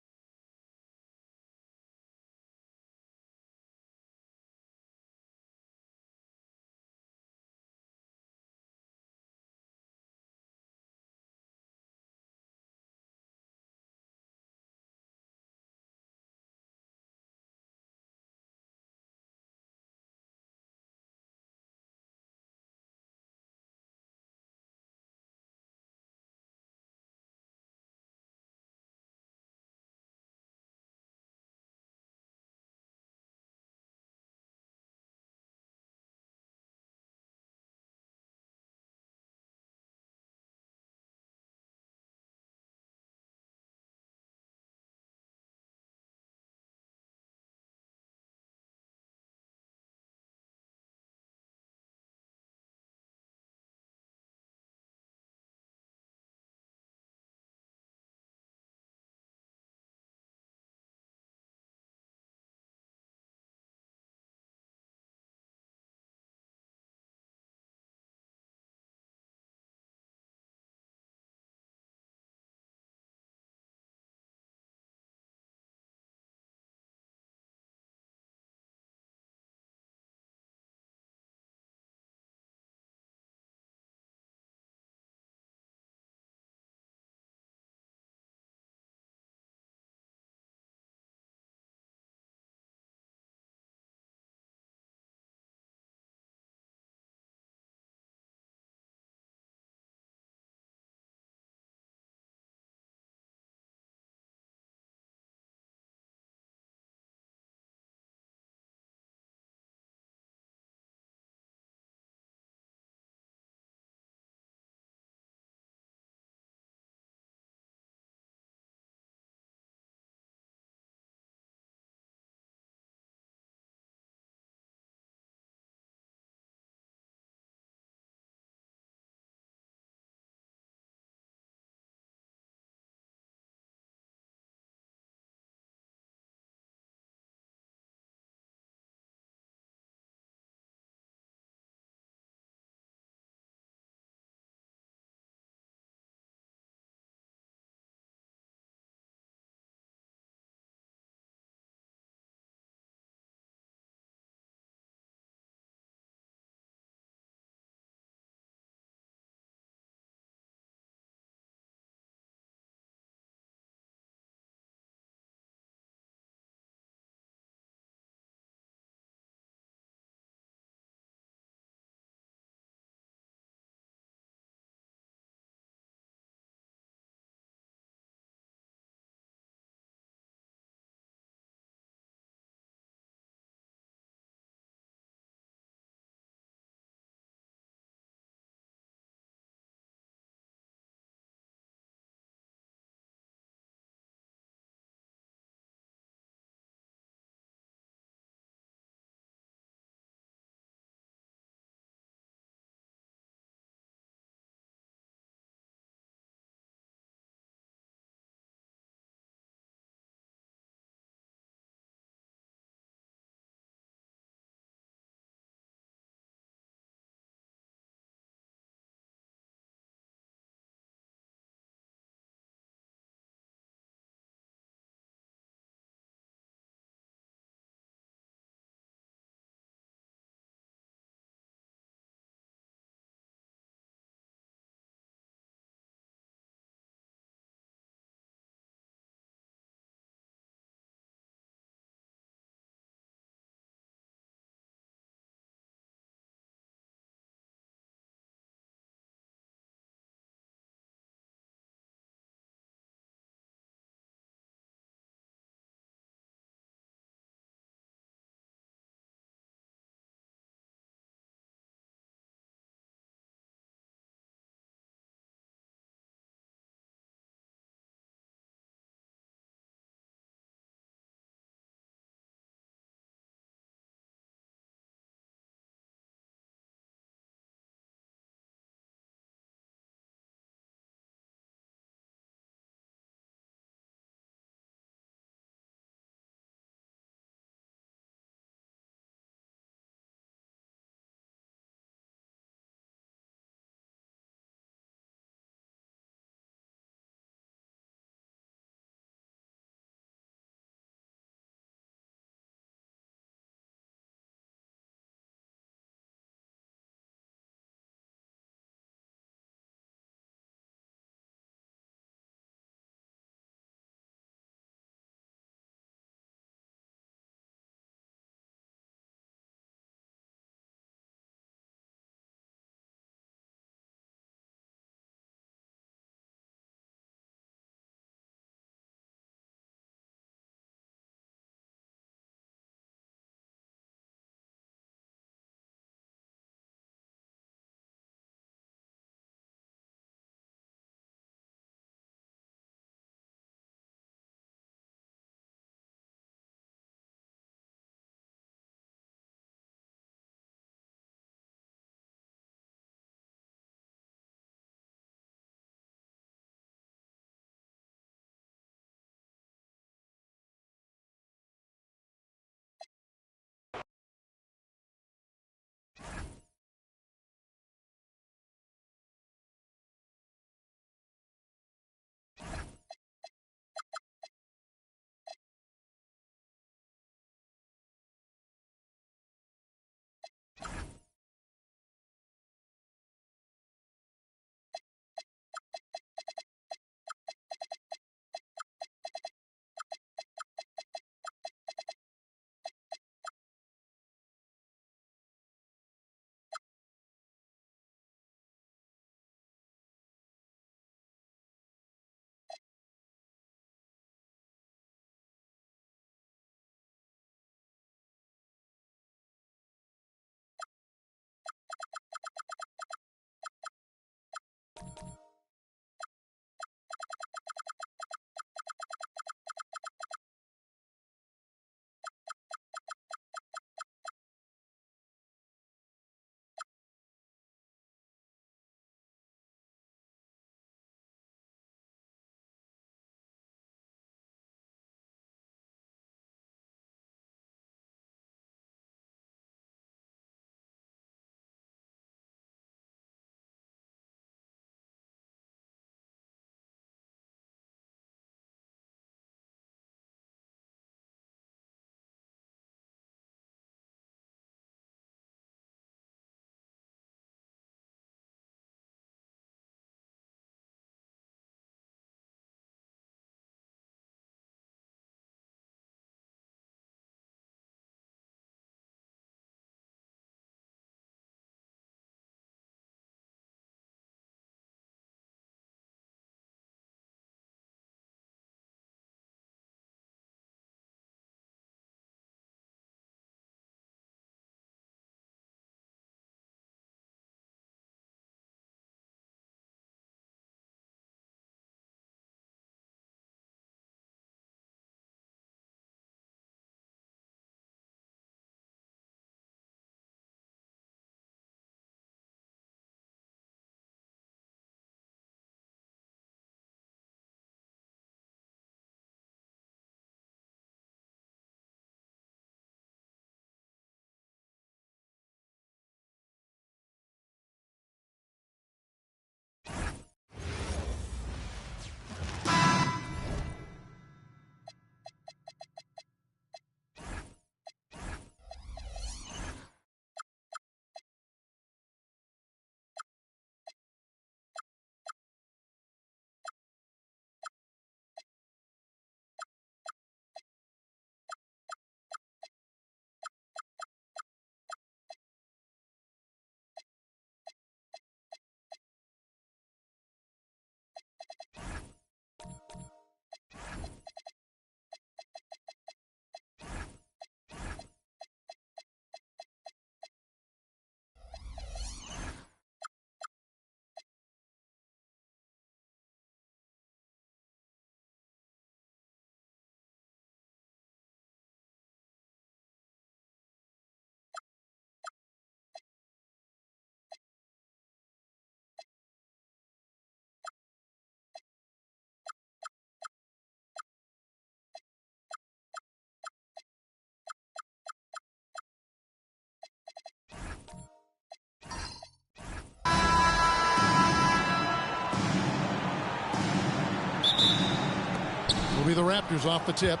Will be the Raptors off the tip.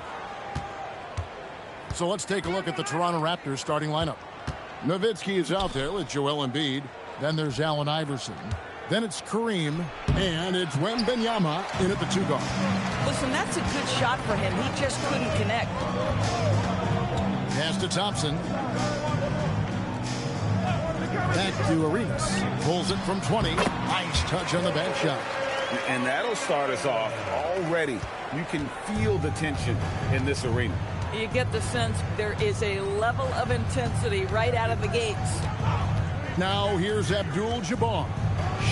So let's take a look at the Toronto Raptors starting lineup. Nowitzki is out there with Joel Embiid. Then there's Allen Iverson. Then it's Kareem. And it's Wembanyama in at the 2 guard.
Listen, that's a good shot for him. He just couldn't connect.
Pass to Thompson. Back to Arenas. Pulls it from 20. Nice touch on the back shot.
And that'll start us off already. You can feel the tension in this arena.
You get the sense there is a level of intensity right out of the gates.
Now here's Abdul-Jabbar.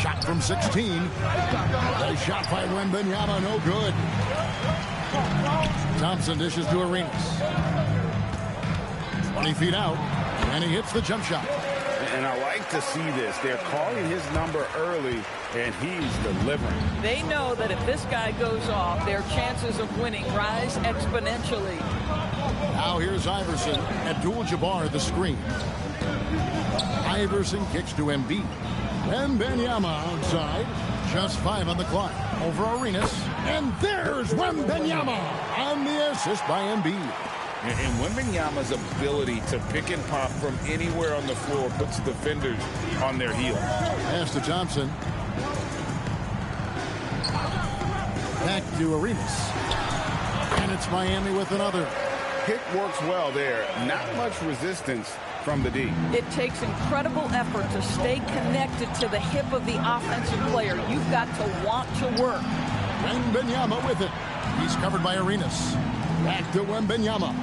Shot from 16. A shot by Wembanyama, no good. Thompson dishes to Arenas. 20 feet out, and he hits the jump shot.
And I like to see this. They're calling his number early, and he's delivering.
They know that if this guy goes off, their chances of winning rise exponentially.
Now here's Iverson. Abdul-Jabbar the screen. Iverson kicks to Embiid. Wembanyama outside. Just 5 on the clock. Over Arenas. And there's Wembanyama on the assist by Embiid.
And Wembanyama's ability to pick and pop from anywhere on the floor puts defenders on their heels.
Pass to Thompson. Back to Arenas. And it's Miami with another.
Pick works well there. Not much resistance from the D.
It takes incredible effort to stay connected to the hip of the offensive player. You've got to want to work.
Wembanyama with it. He's covered by Arenas. Back to Wembanyama.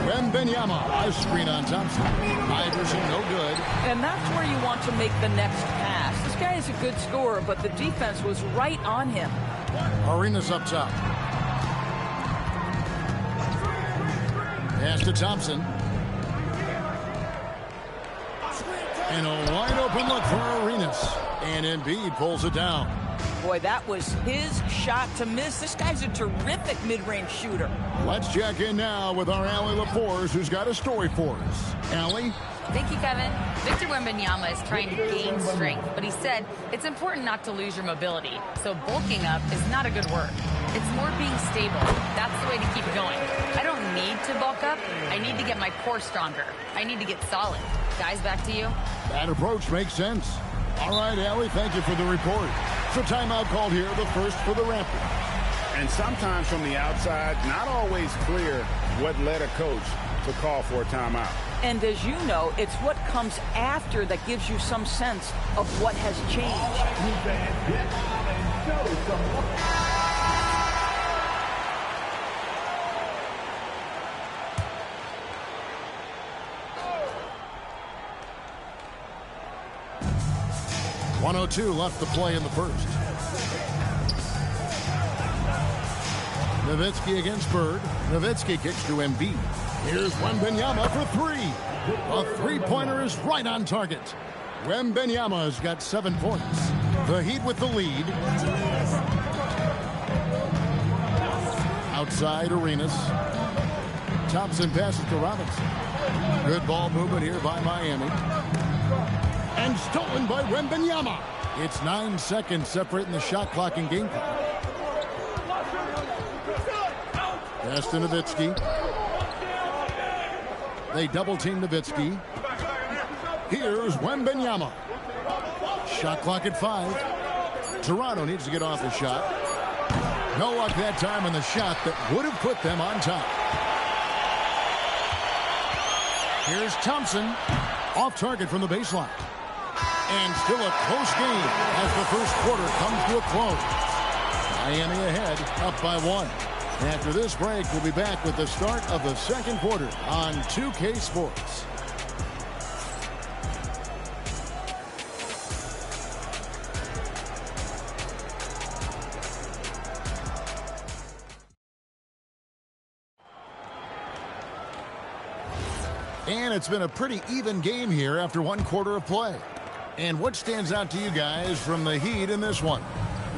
Wembanyama. A screen on Thompson. Iverson, no good.
And that's where you want to make the next pass. This guy is a good scorer, but the defense was right on him.
Arenas up top. Pass to Thompson. And a wide open look for Arenas. And Embiid pulls it down.
Boy, that was his shot to miss. This guy's a terrific mid-range shooter.
Let's check in now with our Allie LaForce, who's got a story for us. Allie?
Thank you, Kevin. Victor Wembanyama is trying to gain strength, but he said it's important not to lose your mobility. So bulking up is not a good word. It's more being stable. That's the way to keep going. I don't need to bulk up. I need to get my core stronger. I need to get solid. Guys, back to you.
That approach makes sense. All right, Allie, thank you for the report. So timeout called here, the first for the Raptors.
And sometimes from the outside, not always clear what led a coach to call for a timeout.
And as you know, it's what comes after that gives you some sense of what has changed.
1:02 left to play in the first. Nowitzki against Bird. Nowitzki kicks to Embiid. Here's Wembanyama for 3. A three-pointer is right on target. Wembanyama's got 7 points. The Heat with the lead. Outside Arenas. Thompson passes to Robinson. Good ball movement here by Miami. And stolen by Wembanyama. It's 9 seconds separating the shot clock and game clock. Pass to Nowitzki. They double-team Nowitzki. Here's Wembanyama. Shot clock at 5. Toronto needs to get off the shot. No luck that time on the shot that would have put them on top. Here's Thompson. Off target from the baseline. And still a close game as the first quarter comes to a close. Miami ahead, up by 1. After this break, we'll be back with the start of the second quarter on 2K Sports. And it's been a pretty even game here after 1 quarter of play. And what stands out to you guys from the Heat in this one?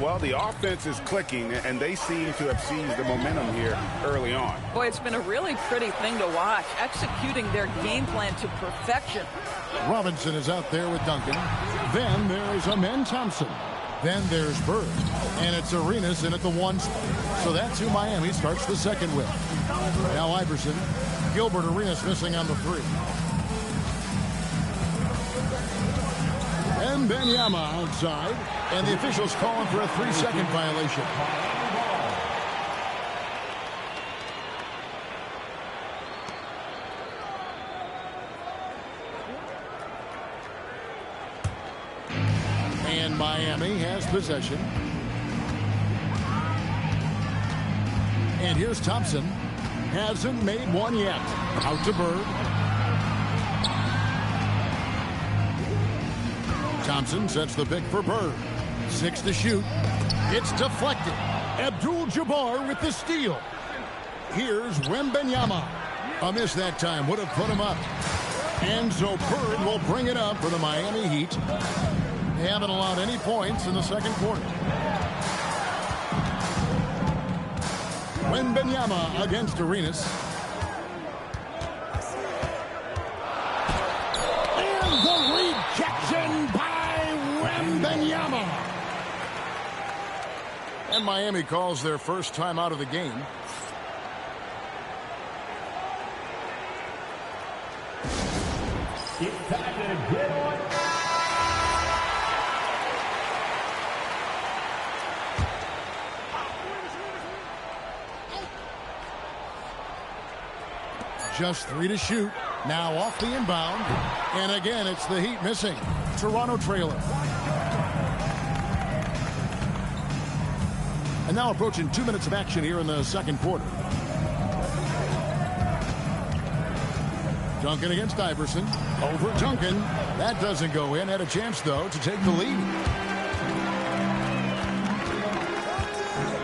Well, the offense is clicking, and they seem to have seized the momentum here early on.
Boy, it's been a really pretty thing to watch, executing their game plan to perfection.
Robinson is out there with Duncan. Then there's Amen Thompson. Then there's Bird. And it's Arenas in at the 1 spot. So that's who Miami starts the second with. Now Iverson. Gilbert Arenas missing on the 3. And Wembanyama outside. And the officials calling for a 3-second violation. And Miami has possession. And here's Thompson. Hasn't made one yet. Out to Bird. Thompson sets the pick for Bird. 6 to shoot. It's deflected. Abdul-Jabbar with the steal. Here's Wembanyama. A miss that time. Would have put him up. And so Bird will bring it up for the Miami Heat. They haven't allowed any points in the second quarter. Wembanyama against Arenas. And the rejection by Wembanyama. And Miami calls their first time out of the game.
It's time to get on.
Just 3 to shoot. Now off the inbound. And again, it's the Heat missing. Toronto trailer. And now approaching 2 minutes of action here in the second quarter. Duncan against Iverson. Over Duncan. That doesn't go in. Had a chance, though, to take the lead.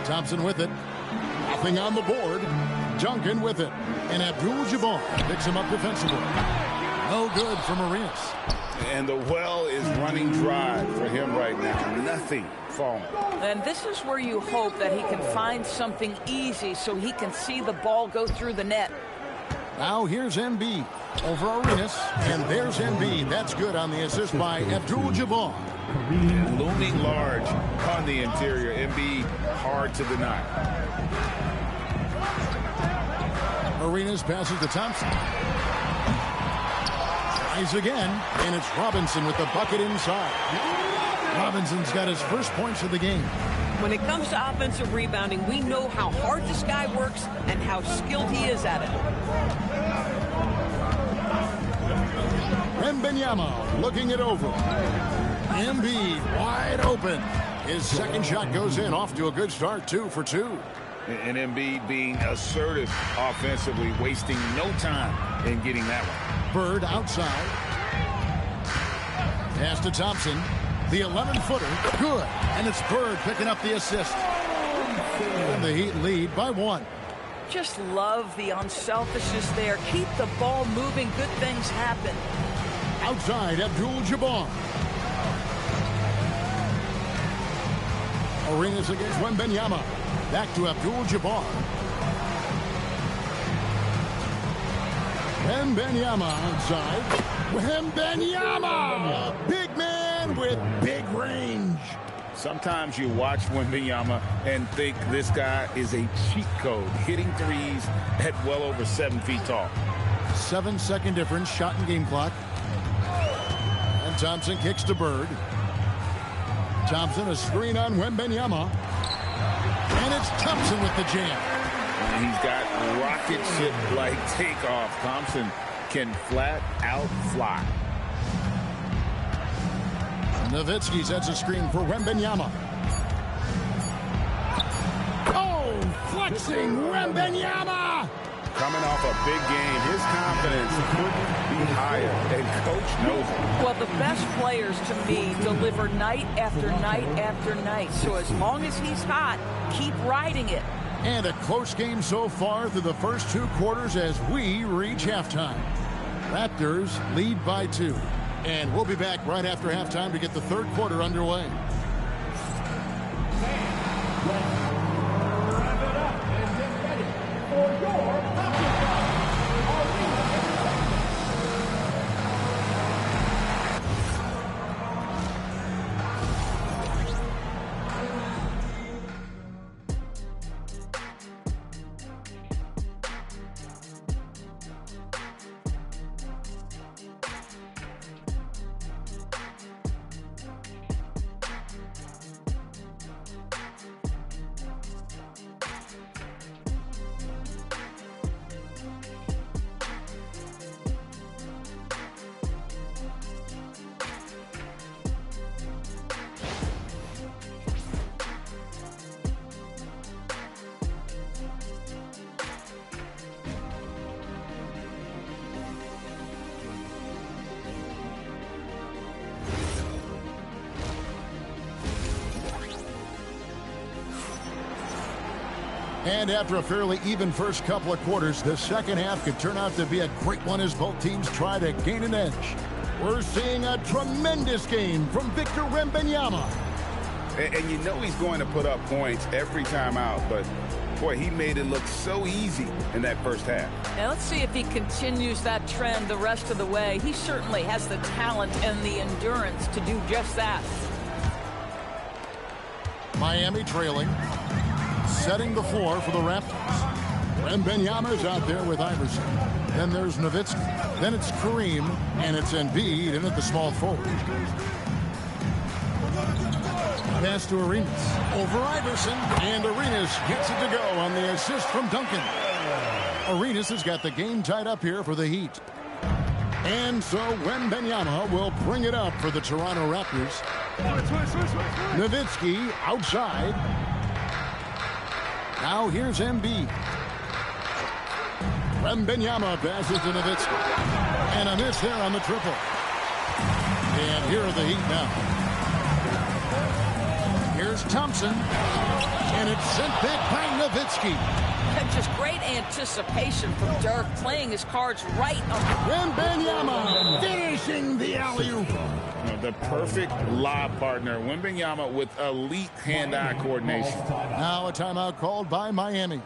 Thompson with it. Nothing on the board. Duncan with it. And Abdul-Jabbar picks him up defensively. No good from Arenas.
And the well is running dry for him right now. Nothing falling.
And this is where you hope that he can find something easy so he can see the ball go through the net.
Now here's Embiid over Arenas. And there's Embiid. That's good on the assist by Abdul-Jabbar.
Looming large on the interior. Embiid hard to deny.
Arenas passes to Thompson. Tries again, and it's Robinson with the bucket inside. Robinson's got his first points of the game.
When it comes to offensive rebounding, we know how hard this guy works and how skilled he is at it.
Wembanyama looking it over. Embiid wide open. His second shot goes in, off to a good start, 2 for 2.
And Embiid being assertive offensively, wasting no time in getting that one.
Bird outside. Pass to Thompson. The 11-footer. Good. And it's Bird picking up the assist. And the Heat lead by 1.
Just love the unselfishness there. Keep the ball moving. Good things happen.
Outside, Abdul-Jabbar. Arenas against Wembanyama. Back to Abdul-Jabbar. Wembanyama outside. Wembanyama! Big man with big range.
Sometimes you watch Wembanyama and think this guy is a cheat code, hitting threes at well over 7 feet tall.
7-second difference, shot and game clock. And Thompson kicks to Bird. Thompson, a screen on Wembanyama. And it's Thompson with the jam.
And he's got rocket ship-like takeoff. Thompson can flat out fly.
Nowitzki sets a screen for Wembanyama. Oh, flexing Wembanyama!
Coming off a big game, his confidence couldn't be higher, and Coach knows it.
Well, the best players, to me, deliver night after night after night. So as long as he's hot, keep riding it.
And a close game so far through the first 2 quarters as we reach halftime. Raptors lead by 2. And we'll be back right after halftime to get the third quarter underway. And after a fairly even first couple of quarters, the second half could turn out to be a great one as both teams try to gain an edge. We're seeing a tremendous game from Victor Wembanyama.
And you know he's going to put up points every time out, but boy, he made it look so easy in that first half.
Now let's see if he continues that trend the rest of the way. He certainly has the talent and the endurance to do just that.
Miami trailing, setting the floor for the Raptors. Wembanyama's out there with Iverson. Then there's Nowitzki. Then it's Kareem, and it's Embiid in at the small forward. Pass to Arenas. Over Iverson. And Arenas gets it to go on the assist from Duncan. Arenas has got the game tied up here for the Heat. And so Wembanyama will bring it up for the Toronto Raptors. Nowitzki outside. Now here's Embiid. Wembanyama passes to Nowitzki. And a miss there on the triple. And here are the Heat now. Here's Thompson. And it's sent back by Nowitzki.
And just great anticipation from Dirk, playing his cards right on
Wembanyama finishing the alley-oop.
The perfect lob partner. Wembanyama with elite hand-eye coordination.
Now a timeout called by Miami.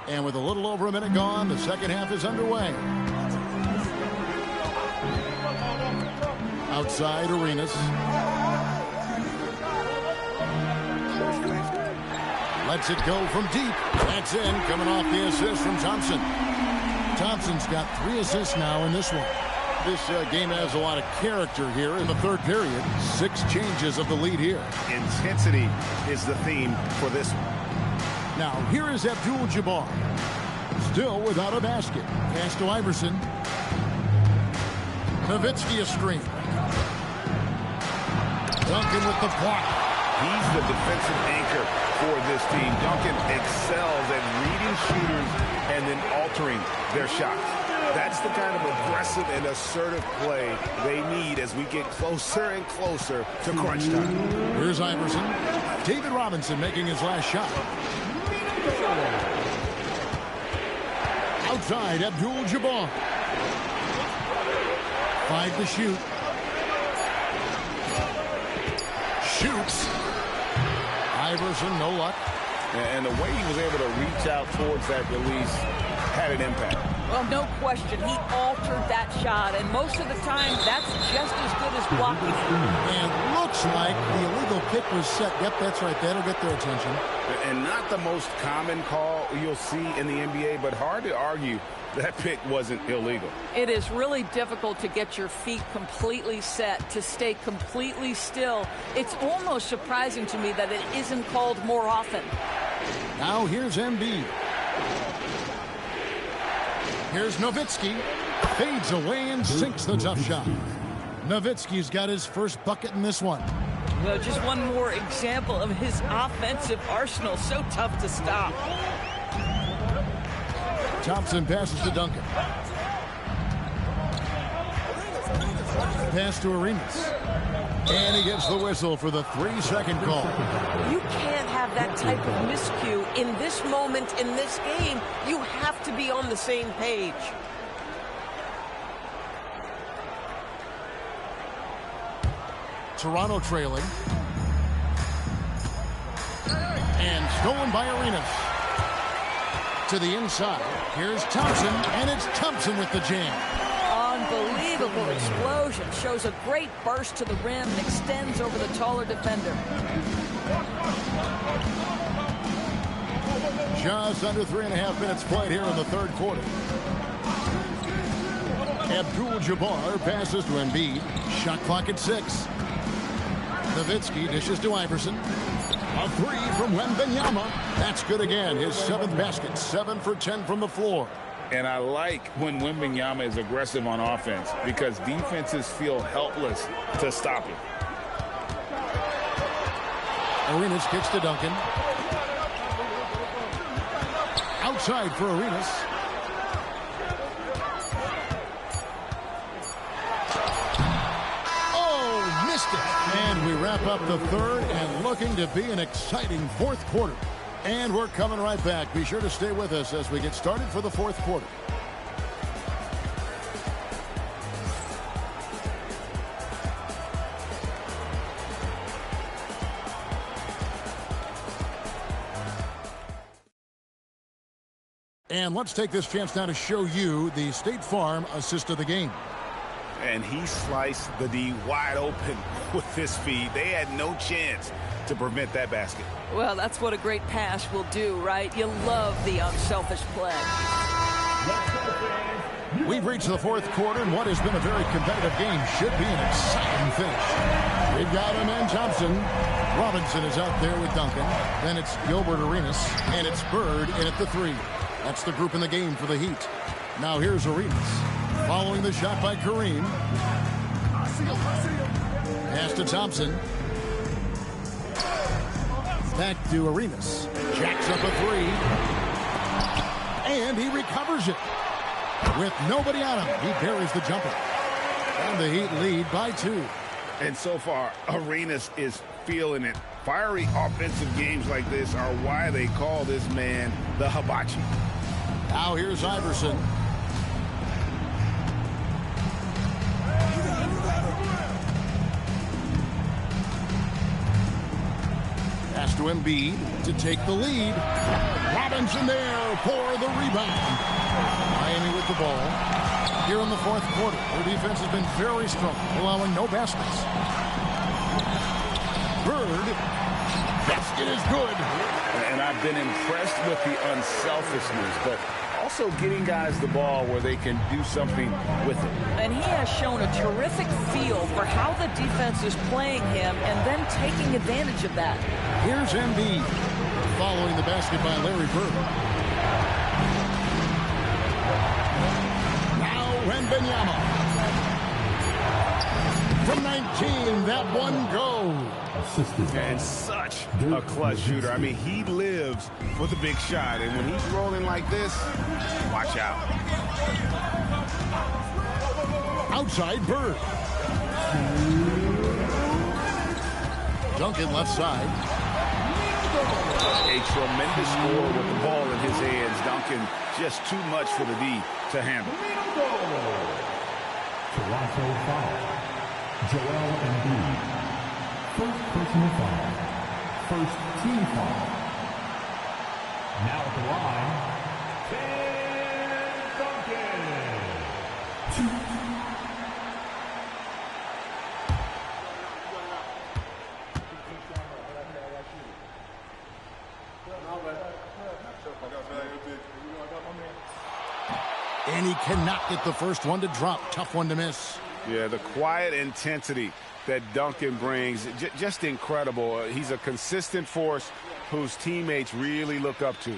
And with a little over a minute gone, the second half is underway. Outside Arenas. Lets it go from deep. That's in, coming off the assist from Thompson. Thompson's got 3 assists now in this one. This game has a lot of character here in the third period. 6 changes of the lead here.
Intensity is the theme for this one.
Now, here is Abdul-Jabbar. Still without a basket. Pass to Iverson. Nowitzki a screen. Duncan with the block.
He's the defensive anchor for this team. Duncan excels at reading shooters and then altering their shots. That's the kind of aggressive and assertive play they need as we get closer and closer to crunch time.
Here's Iverson. David Robinson making his last shot. Outside, Abdul-Jabbar. 5 to shoot. Shoots. Iverson, no luck.
And the way he was able to reach out towards that release had an impact.
Well, no question. He altered that shot, and most of the time, that's just as good as blocking it.
And looks like the illegal kick was set. Yep, that's right. That'll get their attention.
And not the most common call you'll see in the NBA, but hard to argue that pick wasn't illegal.
It is really difficult to get your feet completely set, to stay completely still. It's almost surprising to me that it isn't called more often.
Now here's Embiid. Here's Nowitzki. Fades away and sinks the tough shot. Nowitzki's got his first bucket in this one.
Well, just one more example of his offensive arsenal. So tough to stop.
Thompson passes to Duncan. Pass to Arenas. And he gets the whistle for the 3-second call.
You can't have that type of miscue in this moment in this game. You have to be on the same page.
Toronto trailing. And stolen by Arenas. To the inside. Here's Thompson, and it's Thompson with the jam.
Unbelievable explosion. Shows a great burst to the rim and extends over the taller defender.
Just under 3.5 minutes played here in the third quarter. Abdul-Jabbar passes to Embiid. Shot clock at 6. Nowitzki dishes to Iverson. A 3 from Wembanyama. That's good again. His 7th basket. 7 for 10 from the floor.
And I like when Wembanyama is aggressive on offense because defenses feel helpless to stop him.
Arenas kicks to Duncan. Outside for Arenas. Oh, missed it. And we wrap up the third and looking to be an exciting fourth quarter. And we're coming right back. Be sure to stay with us as we get started for the fourth quarter. And let's take this chance now to show you the State Farm assist of the game.
And he sliced the D wide open with this feed. They had no chance to prevent that basket.
Well, that's what a great pass will do, right? You love the unselfish play.
We've reached the fourth quarter, and what has been a very competitive game should be an exciting finish. We've got him and Thompson. Robinson is out there with Duncan. Then it's Gilbert Arenas, and it's Bird in at the 3. That's the group in the game for the Heat. Now here's Arenas. Following the shot by Kareem. Pass to Thompson. Back to Arenas. Jacks up a 3. And he recovers it. With nobody on him, he buries the jumper. And the Heat lead by 2.
And so far, Arenas is feeling it. Fiery offensive games like this are why they call this man the Hibachi.
Now here's Iverson. Pass to Embiid to take the lead. Robinson there for the rebound. Miami with the ball. Here in the fourth quarter, their defense has been very strong, allowing no baskets. Bird. Basket is good.
And I've been impressed with the unselfishness, but also getting guys the ball where they can do something with it.
And he has shown a terrific feel for how the defense is playing him and then taking advantage of that.
Here's Embiid following the basket by Larry Bird. Now Wembanyama. From 19, that one goes.
And such a clutch shooter. I mean, he lives for the big shot. And when he's rolling like this, watch out.
Outside Bird. Duncan left side.
A tremendous score with the ball in his hands. Duncan just too much for the D to handle.
Toronto foul. Joel Embiid. First personal foul. First team foul. Now at the line, Tim Duncan. 2.
And he cannot get the first one to drop. Tough one to miss.
Yeah, the quiet intensity that Duncan brings, just incredible. He's a consistent force whose teammates really look up to.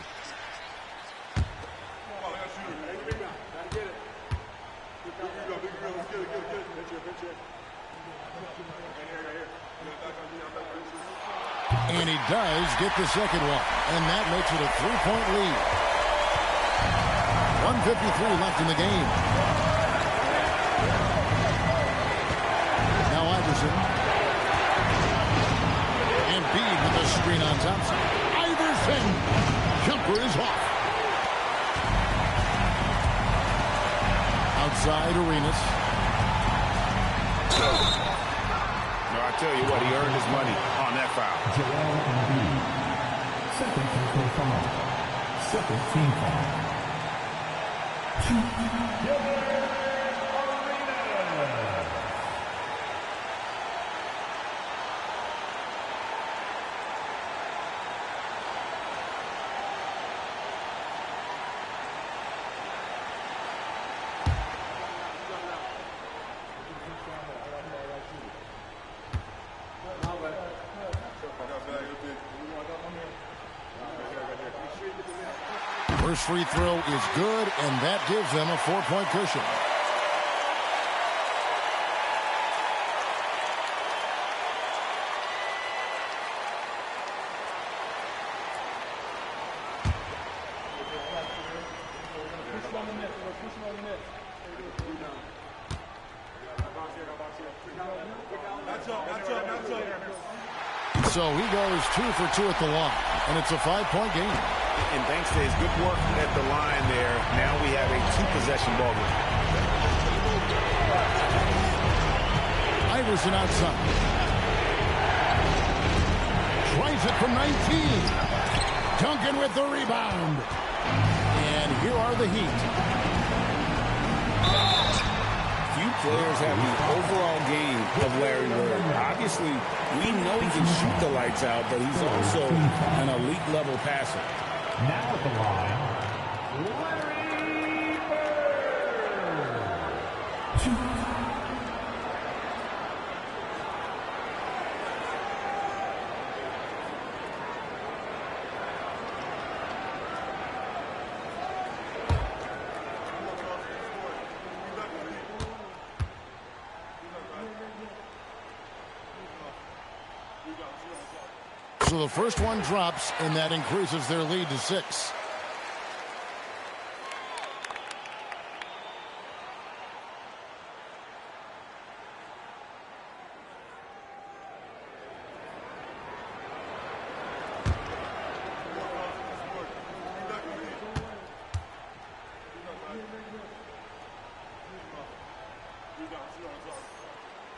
And he does get the second one. And that makes it a 3-point lead. 1:53 left in the game. Now Iverson. Embiid with the screen on Thompson. Iverson. Jumper is off. Outside Arenas.
No, I tell you what, he earned his money on that foul.
Joel Embiid. Second personal foul. Second team foul.
First free throw is good, and that gives them a 4-point cushion. So he goes 2 for 2 at the line, and it's a 5-point game.
And thanks to his good work at the line there, now we have a 2-possession ball game.
Iverson outside. Tries it from 19. Duncan with the rebound. And here are the Heat.
Few players have the overall game of Larry Bird. Obviously, we know he can shoot the lights out, but he's also an elite-level passer.
Now at the line, Larry Bird.
So the first one drops, and that increases their lead to 6.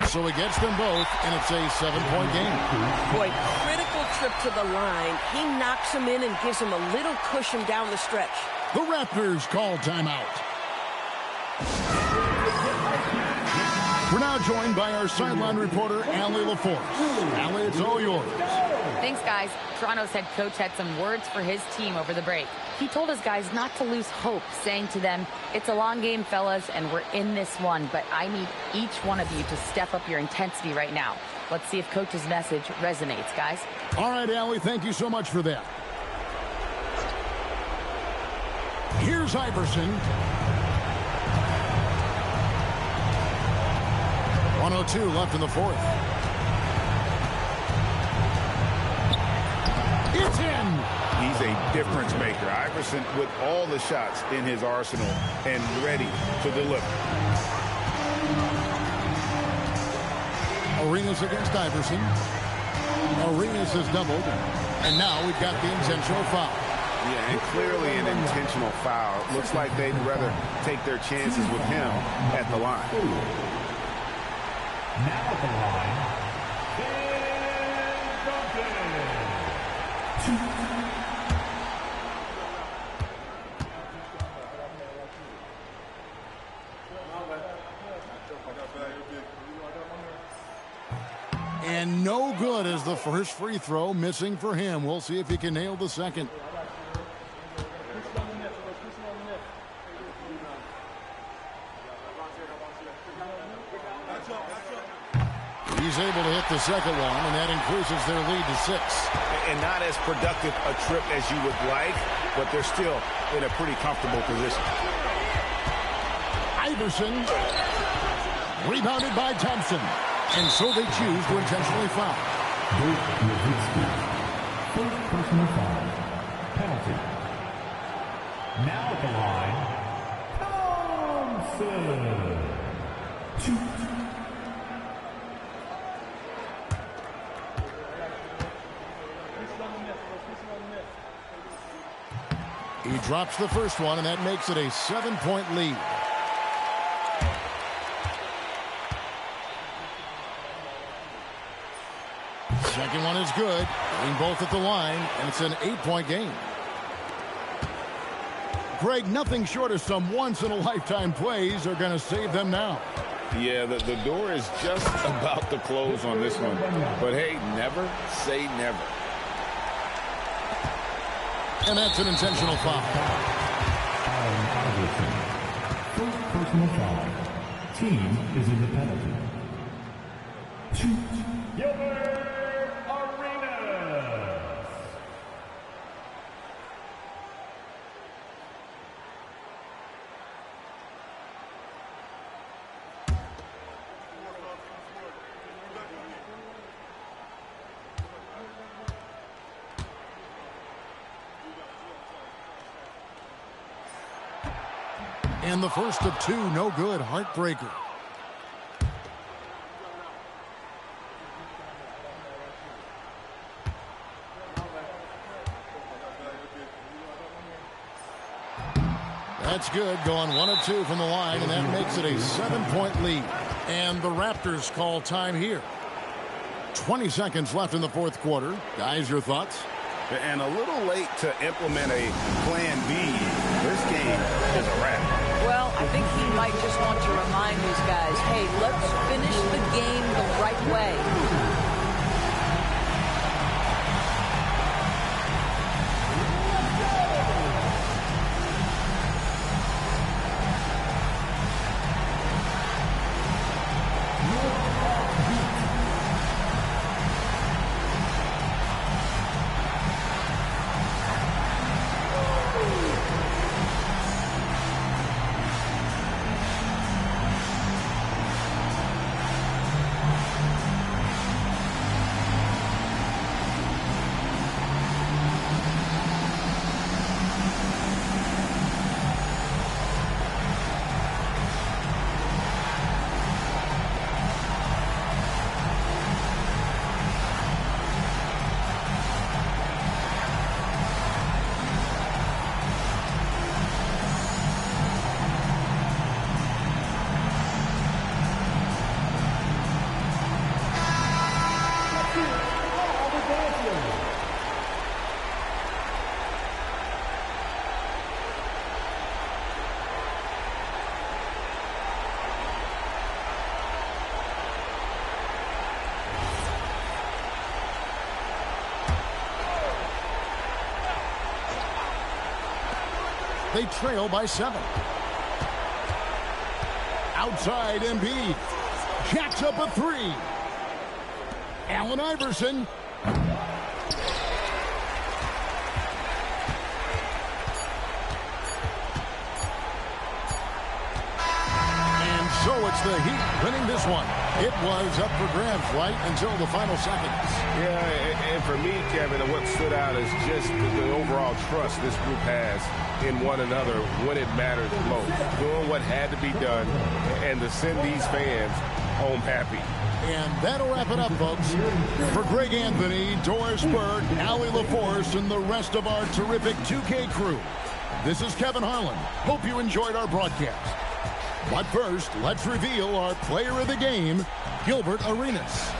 So he gets them both, and it's a 7-point game.
Boy, critical trip to the line. He knocks him in and gives him a little cushion down the stretch.
The Raptors call timeout. We're now joined by our sideline reporter, Allie LaForce. Allie, it's all yours.
Thanks, guys. Toronto's head coach had some words for his team over the break. He told his guys not to lose hope, saying to them, "It's a long game, fellas, and we're in this one, but I need each one of you to step up your intensity right now." Let's see if Coach's message resonates, guys.
All right, Allie, thank you so much for that. Here's Iverson. 1:02 left in the fourth. It's in.
He's a difference maker. Iverson with all the shots in his arsenal and ready to deliver.
Arenas against Iverson. Arenas has doubled. And now we've got the intentional foul.
Yeah, and clearly an intentional foul. Looks like they'd rather take their chances with him at the line.
Now at the line,
and no good as the first free throw missing for him. We'll see if he can nail the second. He's able to hit the second one, and that increases their lead to 6.
And not as productive a trip as you would like, but they're still in a pretty comfortable position.
Iverson, rebounded by Thompson, and so they choose to intentionally foul.
personal foul. Penalty. Now at the line, Thompson. 2.
He drops the first one, and that makes it a 7-point lead. Second one is good. Getting both at the line, and it's an 8-point game. Greg, nothing short of some once-in-a-lifetime plays are going to save them now.
Yeah, the door is just about to close on this one. But, hey, never say never.
And that's an intentional foul.
First personal foul. Team is in the penalty. 2. Gilbert Arenas.
And the first of two, no good. Heartbreaker. That's good. Going 1 of 2 from the line, and that makes it a 7-point lead. And the Raptors call time here. 20 seconds left in the fourth quarter. Guys, your thoughts?
And a little late to implement a plan B. This game is a wrap.
Well, I think he might just want to remind these guys, hey, let's finish the game the right way.
They trail by 7. Outside, Embiid jacks up a 3. Allen Iverson. And so it's the Heat winning this one. It was up for grabs right until the final seconds.
Yeah, and for me, Kevin, what stood out is just the overall trust this group has in one another when it matters most. Doing what had to be done and to send these fans home happy.
And that'll wrap it up, folks. For Greg Anthony, Doris Burke, Allie LaForce, and the rest of our terrific 2K crew, this is Kevin Harlan. Hope you enjoyed our broadcast. But first, let's reveal our player of the game, Gilbert Arenas.